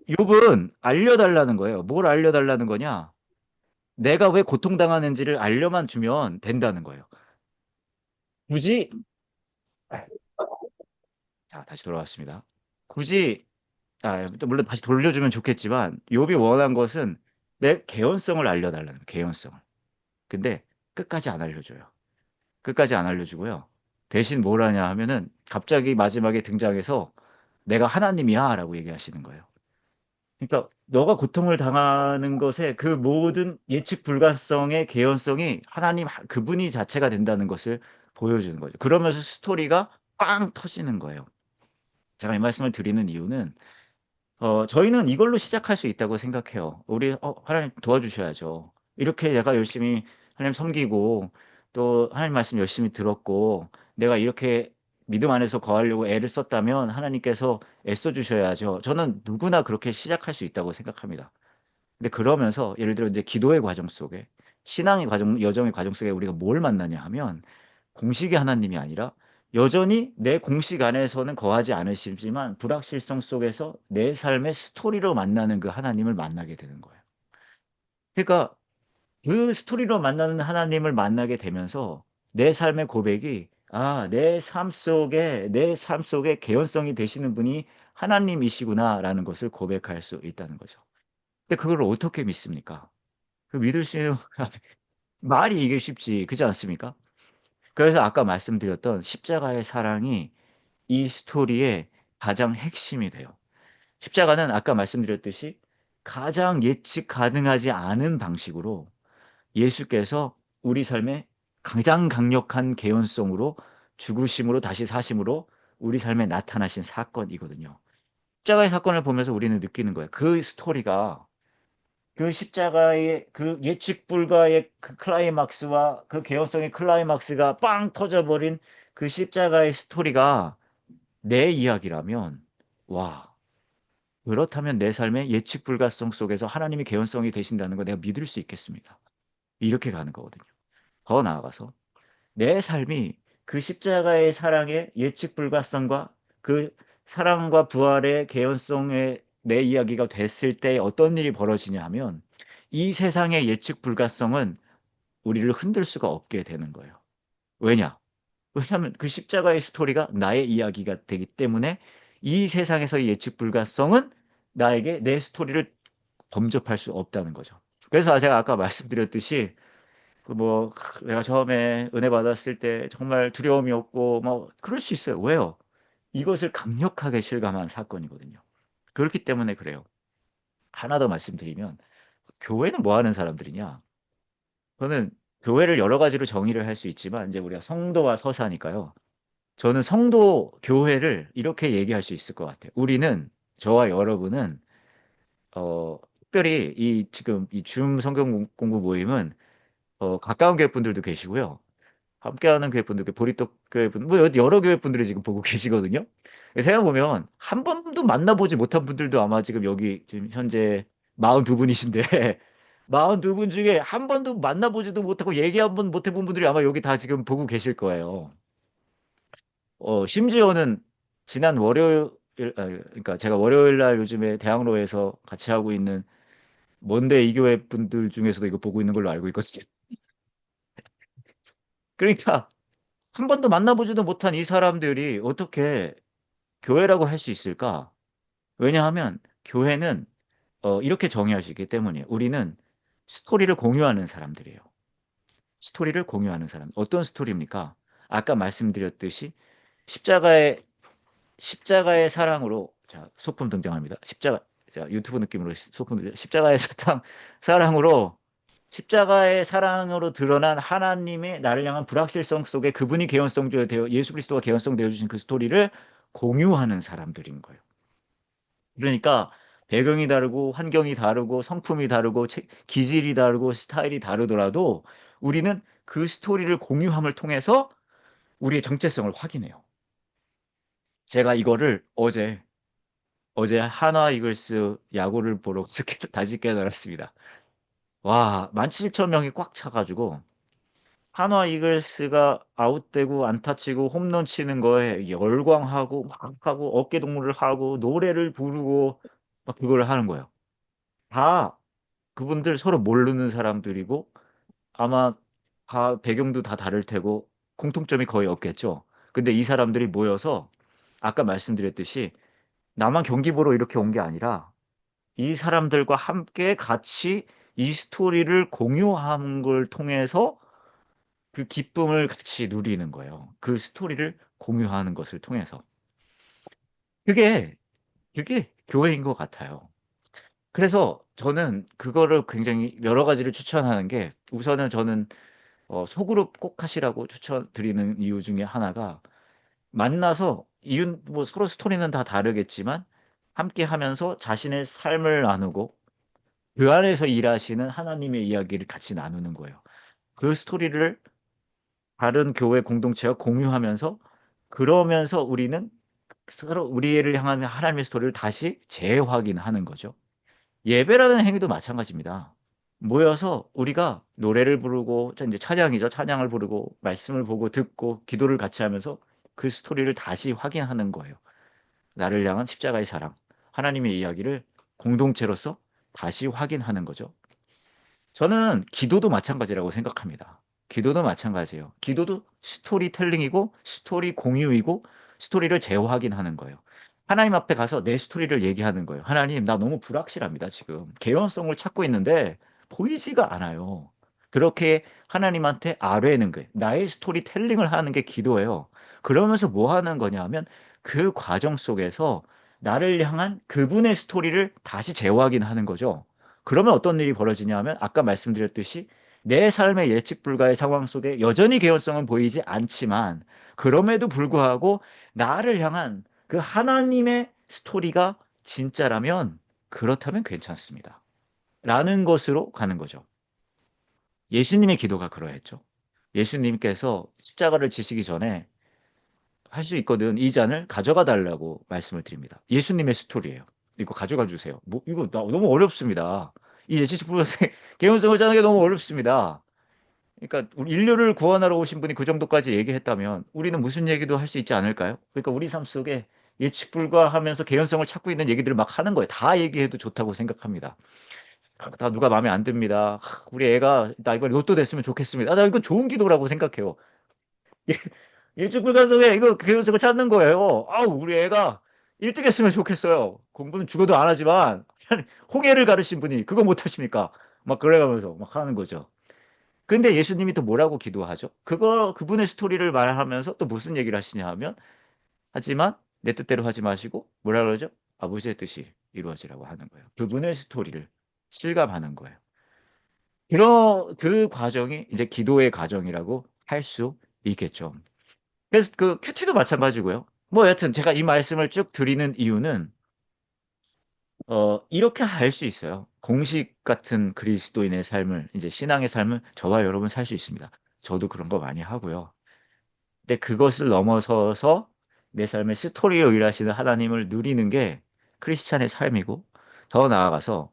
욥은 알려달라는 거예요. 뭘 알려달라는 거냐? 내가 왜 고통당하는지를 알려만 주면 된다는 거예요. 굳이 자, 다시 돌아왔습니다. 굳이 물론 다시 돌려주면 좋겠지만 욥이 원한 것은 내 개연성을 알려달라는 거예요. 개연성을. 근데 끝까지 안 알려줘요. 끝까지 안 알려주고요. 대신 뭘 하냐 하면은 갑자기 마지막에 등장해서 내가 하나님이야라고 얘기하시는 거예요. 그러니까 너가 고통을 당하는 것에 그 모든 예측 불가성의 개연성이 하나님 그분이 자체가 된다는 것을 보여주는 거죠. 그러면서 스토리가 빵 터지는 거예요. 제가 이 말씀을 드리는 이유는 저희는 이걸로 시작할 수 있다고 생각해요. 우리 하나님 도와주셔야죠. 이렇게 내가 열심히 하나님 섬기고 또 하나님 말씀 열심히 들었고 내가 이렇게 믿음 안에서 거하려고 애를 썼다면 하나님께서 애써 주셔야죠. 저는 누구나 그렇게 시작할 수 있다고 생각합니다. 근데 그러면서 예를 들어 이제 기도의 과정 속에 신앙의 과정, 여정의 과정 속에 우리가 뭘 만나냐 하면 공식의 하나님이 아니라 여전히 내 공식 안에서는 거하지 않으시지만 불확실성 속에서 내 삶의 스토리로 만나는 그 하나님을 만나게 되는 거예요. 그러니까 그 스토리로 만나는 하나님을 만나게 되면서 내 삶의 고백이 내 삶 속에 개연성이 되시는 분이 하나님이시구나라는 것을 고백할 수 있다는 거죠. 근데 그걸 어떻게 믿습니까? 그 믿을 수 있는 말이 이게 쉽지 그렇지 않습니까? 그래서 아까 말씀드렸던 십자가의 사랑이 이 스토리의 가장 핵심이 돼요. 십자가는 아까 말씀드렸듯이 가장 예측 가능하지 않은 방식으로 예수께서 우리 삶에 가장 강력한 개연성으로 죽으심으로 다시 사심으로 우리 삶에 나타나신 사건이거든요. 십자가의 사건을 보면서 우리는 느끼는 거예요. 그 스토리가 그 십자가의 그 예측 불가의 그 클라이막스와 그 개연성의 클라이막스가 빵 터져버린 그 십자가의 스토리가 내 이야기라면, 와, 그렇다면 내 삶의 예측 불가성 속에서 하나님의 개연성이 되신다는 거 내가 믿을 수 있겠습니다. 이렇게 가는 거거든요. 더 나아가서 내 삶이 그 십자가의 사랑의 예측 불가성과 그 사랑과 부활의 개연성의 내 이야기가 됐을 때 어떤 일이 벌어지냐 하면 이 세상의 예측 불가성은 우리를 흔들 수가 없게 되는 거예요. 왜냐? 왜냐하면 그 십자가의 스토리가 나의 이야기가 되기 때문에 이 세상에서의 예측 불가성은 나에게 내 스토리를 범접할 수 없다는 거죠. 그래서 제가 아까 말씀드렸듯이 내가 처음에 은혜 받았을 때 정말 두려움이 없고 그럴 수 있어요. 왜요? 이것을 강력하게 실감한 사건이거든요. 그렇기 때문에 그래요. 하나 더 말씀드리면 교회는 뭐 하는 사람들이냐? 저는 교회를 여러 가지로 정의를 할 수 있지만 이제 우리가 성도와 서사니까요. 저는 성도 교회를 이렇게 얘기할 수 있을 것 같아요. 우리는 저와 여러분은 특별히 이 지금 이 줌 성경 공부 모임은 가까운 교회 분들도 계시고요. 함께하는 교회 분들, 보리떡 교회 분, 여러 교회 분들이 지금 보고 계시거든요. 생각해 보면 한 번도 만나보지 못한 분들도 아마 지금 여기 지금 현재 42분이신데 42분 중에 한 번도 만나보지도 못하고 얘기 한 번 못 해본 분들이 아마 여기 다 지금 보고 계실 거예요. 심지어는 지난 월요일, 그러니까 제가 월요일 날 요즘에 대학로에서 같이 하고 있는 먼데 이 교회 분들 중에서도 이거 보고 있는 걸로 알고 있거든요. 그러니까 한 번도 만나보지도 못한 이 사람들이 어떻게 교회라고 할 수 있을까? 왜냐하면 교회는 이렇게 정의하시기 때문이에요. 우리는 스토리를 공유하는 사람들이에요. 스토리를 공유하는 사람. 어떤 스토리입니까? 아까 말씀드렸듯이 십자가의 사랑으로 자, 소품 등장합니다. 자, 유튜브 느낌으로 십자가의 사랑으로 십자가의 사랑으로 드러난 하나님의 나를 향한 불확실성 속에 그분이 개연성 되어 예수 그리스도가 개연성 되어 주신 그 스토리를 공유하는 사람들인 거예요. 그러니까 배경이 다르고 환경이 다르고 성품이 다르고 기질이 다르고 스타일이 다르더라도 우리는 그 스토리를 공유함을 통해서 우리의 정체성을 확인해요. 제가 이거를 어제 한화 이글스 야구를 보러 다시 깨달았습니다. 와, 17,000명이 꽉 차가지고 한화 이글스가 아웃되고 안타 치고 홈런 치는 거에 열광하고 막 하고 어깨 동무를 하고 노래를 부르고 막 그걸 하는 거예요. 다 그분들 서로 모르는 사람들이고 아마 다 배경도 다 다를 테고 공통점이 거의 없겠죠. 근데 이 사람들이 모여서 아까 말씀드렸듯이 나만 경기 보러 이렇게 온 게 아니라 이 사람들과 함께 같이 이 스토리를 공유하는 걸 통해서 그 기쁨을 같이 누리는 거예요. 그 스토리를 공유하는 것을 통해서. 그게, 그게 교회인 것 같아요. 그래서 저는 그거를 굉장히 여러 가지를 추천하는 게 우선은 저는 소그룹 꼭 하시라고 추천드리는 이유 중에 하나가 만나서 서로 스토리는 다 다르겠지만 함께 하면서 자신의 삶을 나누고 그 안에서 일하시는 하나님의 이야기를 같이 나누는 거예요. 그 스토리를 다른 교회 공동체와 공유하면서 그러면서 우리는 서로 우리를 향한 하나님의 스토리를 다시 재확인하는 거죠. 예배라는 행위도 마찬가지입니다. 모여서 우리가 노래를 부르고, 이제 찬양이죠. 찬양을 부르고, 말씀을 보고 듣고, 기도를 같이 하면서 그 스토리를 다시 확인하는 거예요. 나를 향한 십자가의 사랑, 하나님의 이야기를 공동체로서 다시 확인하는 거죠. 저는 기도도 마찬가지라고 생각합니다. 기도도 마찬가지예요. 기도도 스토리텔링이고 스토리 공유이고 스토리를 재확인하는 거예요. 하나님 앞에 가서 내 스토리를 얘기하는 거예요. 하나님, 나 너무 불확실합니다, 지금. 개연성을 찾고 있는데 보이지가 않아요. 그렇게 하나님한테 아뢰는 거예요. 나의 스토리텔링을 하는 게 기도예요. 그러면서 뭐 하는 거냐 하면 그 과정 속에서 나를 향한 그분의 스토리를 다시 재확인하는 거죠. 그러면 어떤 일이 벌어지냐 하면 아까 말씀드렸듯이 내 삶의 예측 불가의 상황 속에 여전히 개연성은 보이지 않지만 그럼에도 불구하고 나를 향한 그 하나님의 스토리가 진짜라면 그렇다면 괜찮습니다. 라는 것으로 가는 거죠. 예수님의 기도가 그러했죠. 예수님께서 십자가를 지시기 전에 할 수 있거든. 이 잔을 가져가 달라고 말씀을 드립니다. 예수님의 스토리예요. 이거 가져가 주세요. 뭐 이거 너무 어렵습니다. 이 예시불가의 개연성을 짜는 게 너무 어렵습니다. 그러니까 우리 인류를 구원하러 오신 분이 그 정도까지 얘기했다면 우리는 무슨 얘기도 할 수 있지 않을까요? 그러니까 우리 삶 속에 예측 불가하면서 개연성을 찾고 있는 얘기들을 막 하는 거예요. 다 얘기해도 좋다고 생각합니다. 다 누가 마음에 안 듭니다. 우리 애가 나 이번에 로또 됐으면 좋겠습니다. 나 이거 좋은 기도라고 생각해요. 일찍 불가속에 이거 교육석을 찾는 거예요. 아우, 우리 애가 1등 했으면 좋겠어요. 공부는 죽어도 안 하지만, 홍해를 가르신 분이 그거 못 하십니까? 막 그래가면서 막 하는 거죠. 근데 예수님이 또 뭐라고 기도하죠? 그분의 스토리를 말하면서 또 무슨 얘기를 하시냐 하면, 하지만 내 뜻대로 하지 마시고, 뭐라 그러죠? 아버지의 뜻이 이루어지라고 하는 거예요. 그분의 스토리를 실감하는 거예요. 그 과정이 이제 기도의 과정이라고 할 수 있겠죠. 그래서 그 큐티도 마찬가지고요. 뭐 여튼 제가 이 말씀을 쭉 드리는 이유는 이렇게 할 수 있어요. 공식 같은 그리스도인의 삶을 이제 신앙의 삶을 저와 여러분 살 수 있습니다. 저도 그런 거 많이 하고요. 근데 그것을 넘어서서 내 삶의 스토리로 일하시는 하나님을 누리는 게 크리스찬의 삶이고 더 나아가서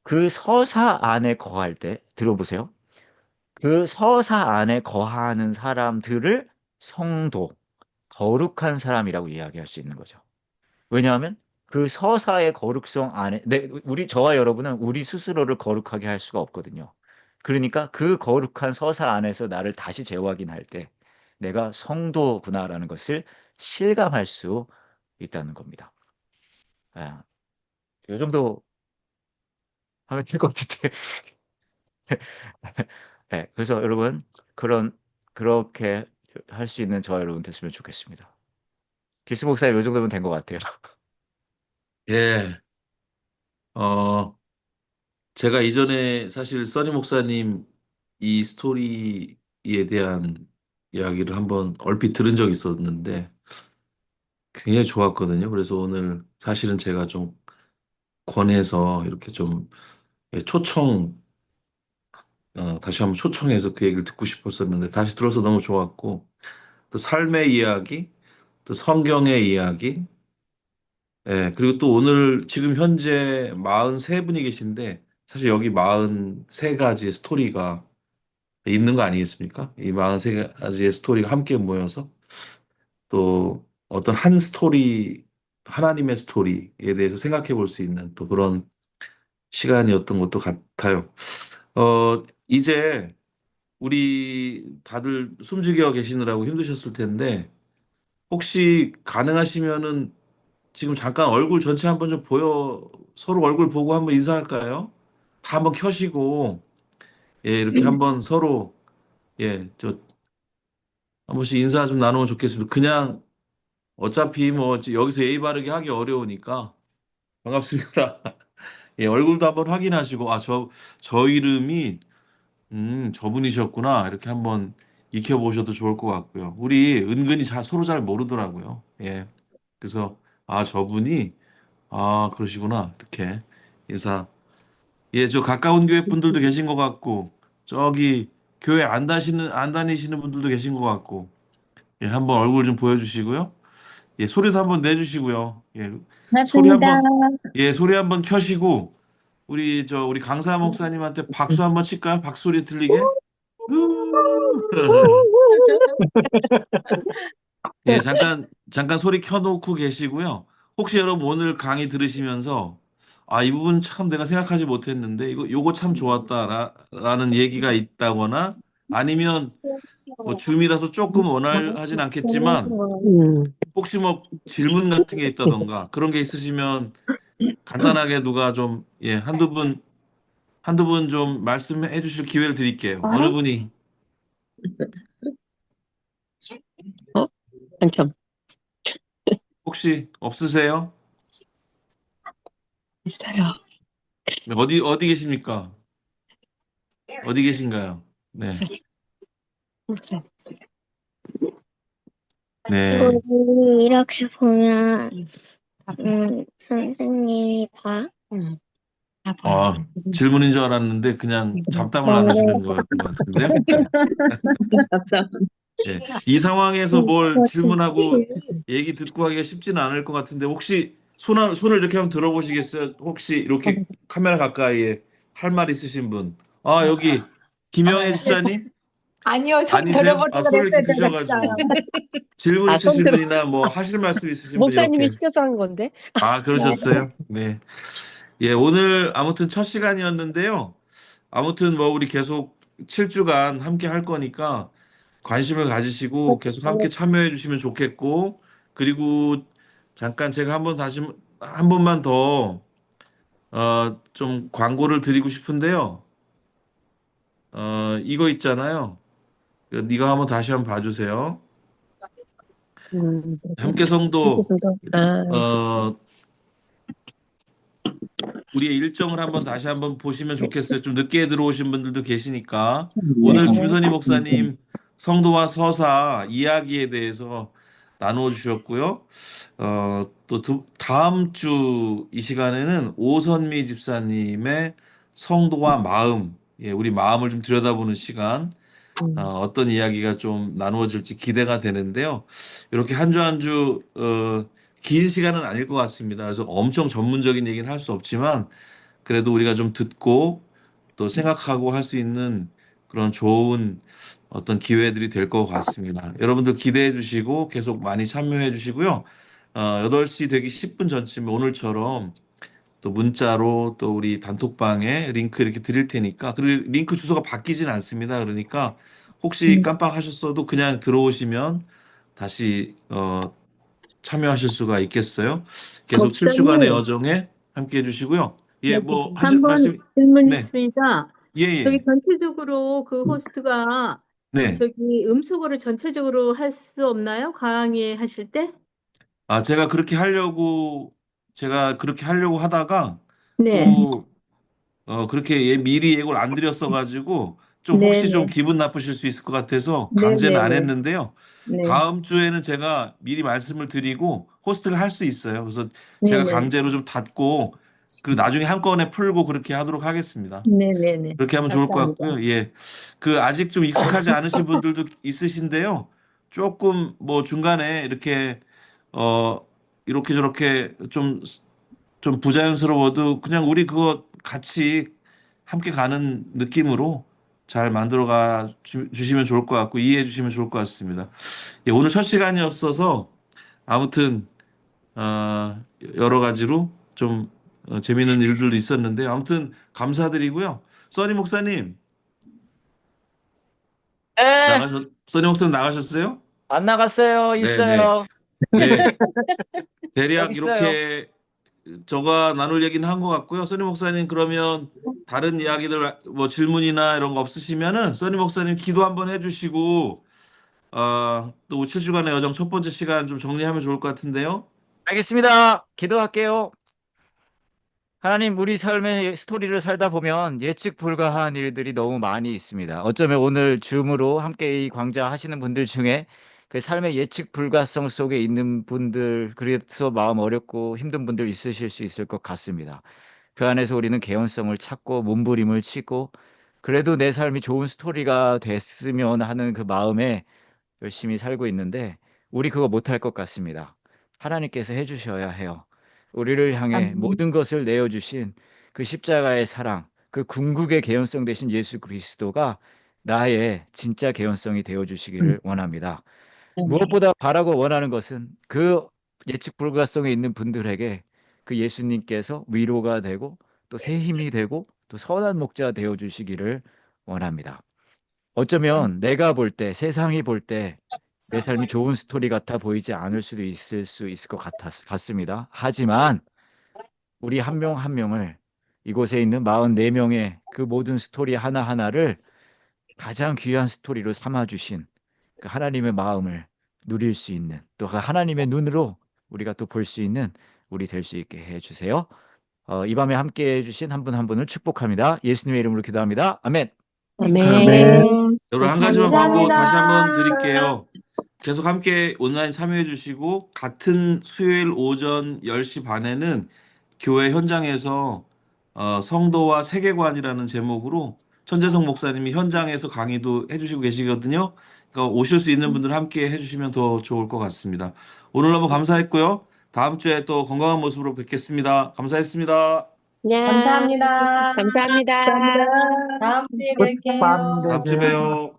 그 서사 안에 거할 때 들어보세요. 그 서사 안에 거하는 사람들을 성도, 거룩한 사람이라고 이야기할 수 있는 거죠. 왜냐하면 그 서사의 거룩성 안에, 저와 여러분은 우리 스스로를 거룩하게 할 수가 없거든요. 그러니까 그 거룩한 서사 안에서 나를 다시 재확인할 때 내가 성도구나라는 것을 실감할 수 있다는 겁니다. 아, 이 정도 하면 될 것 같은데. 네, 그래서 여러분, 그렇게 할 수 있는 저와 여러분 됐으면 좋겠습니다. 기스 목사님, 이 정도면 된 것 같아요. 예. 어, 제가 이전에 사실 써니 목사님 이 스토리에 대한 이야기를 한번 얼핏 들은 적이 있었는데 굉장히 좋았거든요. 그래서 오늘 사실은 제가 좀 권해서 이렇게 좀 초청, 다시 한번 초청해서 그 얘기를 듣고 싶었었는데 다시 들어서 너무 좋았고 또 삶의 이야기, 또 성경의 이야기, 그리고 또 오늘 지금 현재 43분이 계신데 사실 여기 43가지의 스토리가 있는 거 아니겠습니까? 이 43가지의 스토리가 함께 모여서 또 어떤 한 스토리, 하나님의 스토리에 대해서 생각해 볼 수 있는 또 그런 시간이었던 것도 같아요. 이제 우리 다들 숨죽여 계시느라고 힘드셨을 텐데 혹시 가능하시면은 지금 잠깐 얼굴 전체 한번 좀 서로 얼굴 보고 한번 인사할까요? 다 한번 켜시고, 이렇게 한번 서로, 한 번씩 인사 좀 나누면 좋겠습니다. 그냥 어차피 뭐 여기서 예의 바르게 하기 어려우니까 반갑습니다. 얼굴도 한번 확인하시고, 저 이름이, 저분이셨구나. 이렇게 한번 익혀보셔도 좋을 것 같고요. 우리 은근히 서로 잘 모르더라고요. 예. 그래서, 저분이, 그러시구나. 이렇게 인사. 저 가까운 교회 분들도 계신 것 같고, 저기 교회 안 다니시는 분들도 계신 것 같고, 예, 한번 얼굴 좀 보여주시고요. 예, 소리도 한번 내주시고요. 예, 소리 반갑습니다. 한번, 예, 소리 한번 켜시고, 우리 강사 목사님한테 박수 한번 칠까요? 박소리 들리게? 예, 잠깐 소리 켜놓고 계시고요. 혹시 여러분 오늘 강의 들으시면서, 아, 이 부분 참 내가 생각하지 못했는데, 요거 참 좋았다라는 얘기가 있다거나, 아니면 뭐 줌이라서 조금 원활하진 않겠지만, 혹시 뭐 질문 같은 게 있다던가, 그런 게 있으시면 간단하게 누가 좀, 예, 한두 분 좀 말씀해 주실 기회를 드릴게요. 어느 분이, 어? 당첨. 혹시 없으세요? 있어요. 네, 어디 계십니까? 어디 계신가요? 네. 네. 우리 이렇게 보면, 선생님이 봐. 응. 다 보여. 아, 질문인 줄 알았는데 그냥 잡담을 어, 나누시는 거였던 것 같은데요. 네. 답답. 예. 이 상황에서 뭘 그렇지. 질문하고 얘기 듣고 하기가 쉽지는 않을 것 같은데 혹시 손을 이렇게 한번 들어보시겠어요? 혹시 이렇게 카메라 가까이에 할 말 있으신 분? 아, 여기 김영애 집사님? 아니요, 손 아니세요? 들어보려고 아, 손을 이렇게 그랬어야 되겠어요. 드셔가지고 질문 아, 손 있으신 들어. 분이나 뭐 하실 말씀 있으신 분 목사님이 이렇게. 시켜서 한 건데. 아, 그러셨어요? 네. 예, 오늘 아무튼 첫 시간이었는데요. 아무튼 뭐 우리 계속 7주간 함께 할 거니까 관심을 가지시고 계속 함께 참여해 주시면 좋겠고, 그리고 잠깐 제가 한 번만 더 좀 광고를 드리고 싶은데요. 이거 있잖아요. 네가 한번 다시 한번 봐주세요. 함께 성도 손도. 아, 어, 우리의 일정을 한번 다시 한번 보시면 좋겠어요. 좀 늦게 들어오신 분들도 계시니까. 오늘 김선희 목사님 성도와 서사 이야기에 대해서 나누어 주셨고요. 또 다음 주 이 시간에는 오선미 집사님의 성도와 마음, 예, 우리 마음을 좀 들여다보는 시간, 어떤 이야기가 좀 나누어질지 기대가 되는데요. 이렇게 한 주 한 주, 긴 시간은 아닐 것 같습니다. 그래서 엄청 전문적인 얘기는 할 수 없지만, 그래도 우리가 좀 듣고 또 생각하고 할 수 있는 그런 좋은 어떤 기회들이 될 것 같습니다. 여러분들 기대해 주시고 계속 많이 참여해 주시고요. 8시 되기 10분 전쯤에 오늘처럼 또 문자로 또 우리 단톡방에 링크 이렇게 드릴 테니까 그리고 링크 주소가 바뀌진 않습니다. 그러니까 혹시 깜빡하셨어도 그냥 들어오시면 다시 참여하실 수가 있겠어요. 계속 7주간의 목사님, 여정에 함께 해주시고요. 예, 뭐 하실 한번 말씀. 질문 네, 있습니다. 예, 저기 예, 전체적으로 그 호스트가 네. 저기 음소거를 전체적으로 할 수 없나요? 강의 하실 때? 아, 제가 그렇게 하려고 하다가 네, 또 그렇게 미리 예고를 안 드렸어가지고 좀 네, 혹시 좀 네, 기분 나쁘실 수 있을 것 같아서 네, 강제는 네, 안 네, 했는데요. 네, 다음 주에는 제가 미리 말씀을 드리고 호스트를 할 수 있어요. 그래서 네, 제가 네, 강제로 좀 닫고 그리고 나중에 한꺼번에 풀고 그렇게 하도록 하겠습니다. 네, 네, 네. 그렇게 하면 좋을 것 감사합니다. 같고요. 예. 그 아직 좀 익숙하지 않으신 분들도 있으신데요. 조금 뭐 중간에 이렇게 어 이렇게 저렇게 좀 부자연스러워도 그냥 우리 그거 같이 함께 가는 느낌으로 잘 만들어가 주시면 좋을 것 같고 이해해 주시면 좋을 것 같습니다. 예, 오늘 첫 시간이었어서 아무튼 여러 가지로 좀 재미있는 일들도 있었는데 아무튼 감사드리고요. 써니 목사님 네, 써니 목사님 나가셨어요? 안 나갔어요. 네, 네. 있어요. 예, 여기 대략 있어요. 이렇게 저가 나눌 얘기는 한 것 같고요. 써니 목사님 그러면 다른 이야기들 뭐 질문이나 이런 거 없으시면은 써니 목사님 기도 한번 해주시고 또 7주간의 여정 첫 번째 시간 좀 정리하면 좋을 것 같은데요. 알겠습니다. 기도할게요. 하나님, 우리 삶의 스토리를 살다 보면 예측 불가한 일들이 너무 많이 있습니다. 어쩌면 오늘 줌으로 함께 이 광자 하시는 분들 중에 그 삶의 예측 불가성 속에 있는 분들, 그래서 마음 어렵고 힘든 분들 있으실 수 있을 것 같습니다. 그 안에서 우리는 개연성을 찾고 몸부림을 치고 그래도 내 삶이 좋은 스토리가 됐으면 하는 그 마음에 열심히 살고 있는데 우리 그거 못할 것 같습니다. 하나님께서 해주셔야 해요. 우리를 향해 모든 것을 내어주신 그 십자가의 사랑, 그 궁극의 개연성 되신 예수 그리스도가 나의 진짜 개연성이 되어주시기를 원합니다. 무엇보다 바라고 원하는 것은 그 예측 불가성에 있는 분들에게 그 예수님께서 위로가 되고 또 새 힘이 되고 또 선한 목자 되어 주시기를 원합니다. 어쩌면 내가 볼 때, 세상이 볼 때 내 삶이 좋은 스토리 같아 보이지 않을 수도 있을 것 같습니다. 하지만 우리 한 명 한 명을 이곳에 있는 44명의 그 모든 스토리 하나하나를 가장 귀한 스토리로 삼아 주신 그 하나님의 마음을 누릴 수 있는 또 그 하나님의 눈으로 우리가 또 볼 수 있는 우리 될 수 있게 해 주세요. 이 밤에 함께 해 주신 한 분 한 분을 축복합니다. 예수님의 이름으로 기도합니다. 아멘. 아멘. 여러분 한 가지만 감사합니다. 광고 다시 한번 드릴게요. 계속 함께 온라인 참여해 주시고 같은 수요일 오전 10시 반에는 교회 현장에서 성도와 세계관이라는 제목으로 천재성 목사님이 현장에서 강의도 해주시고 계시거든요. 그러니까 오실 수 있는 분들 함께 해주시면 더 좋을 것 같습니다. 오늘 너무 감사했고요. 다음 주에 또 건강한 모습으로 뵙겠습니다. 감사했습니다. 네. 감사합니다. 감사합니다. 다음 주에 굿밤 뵐게요. 다음 주에 되세요. 봬요.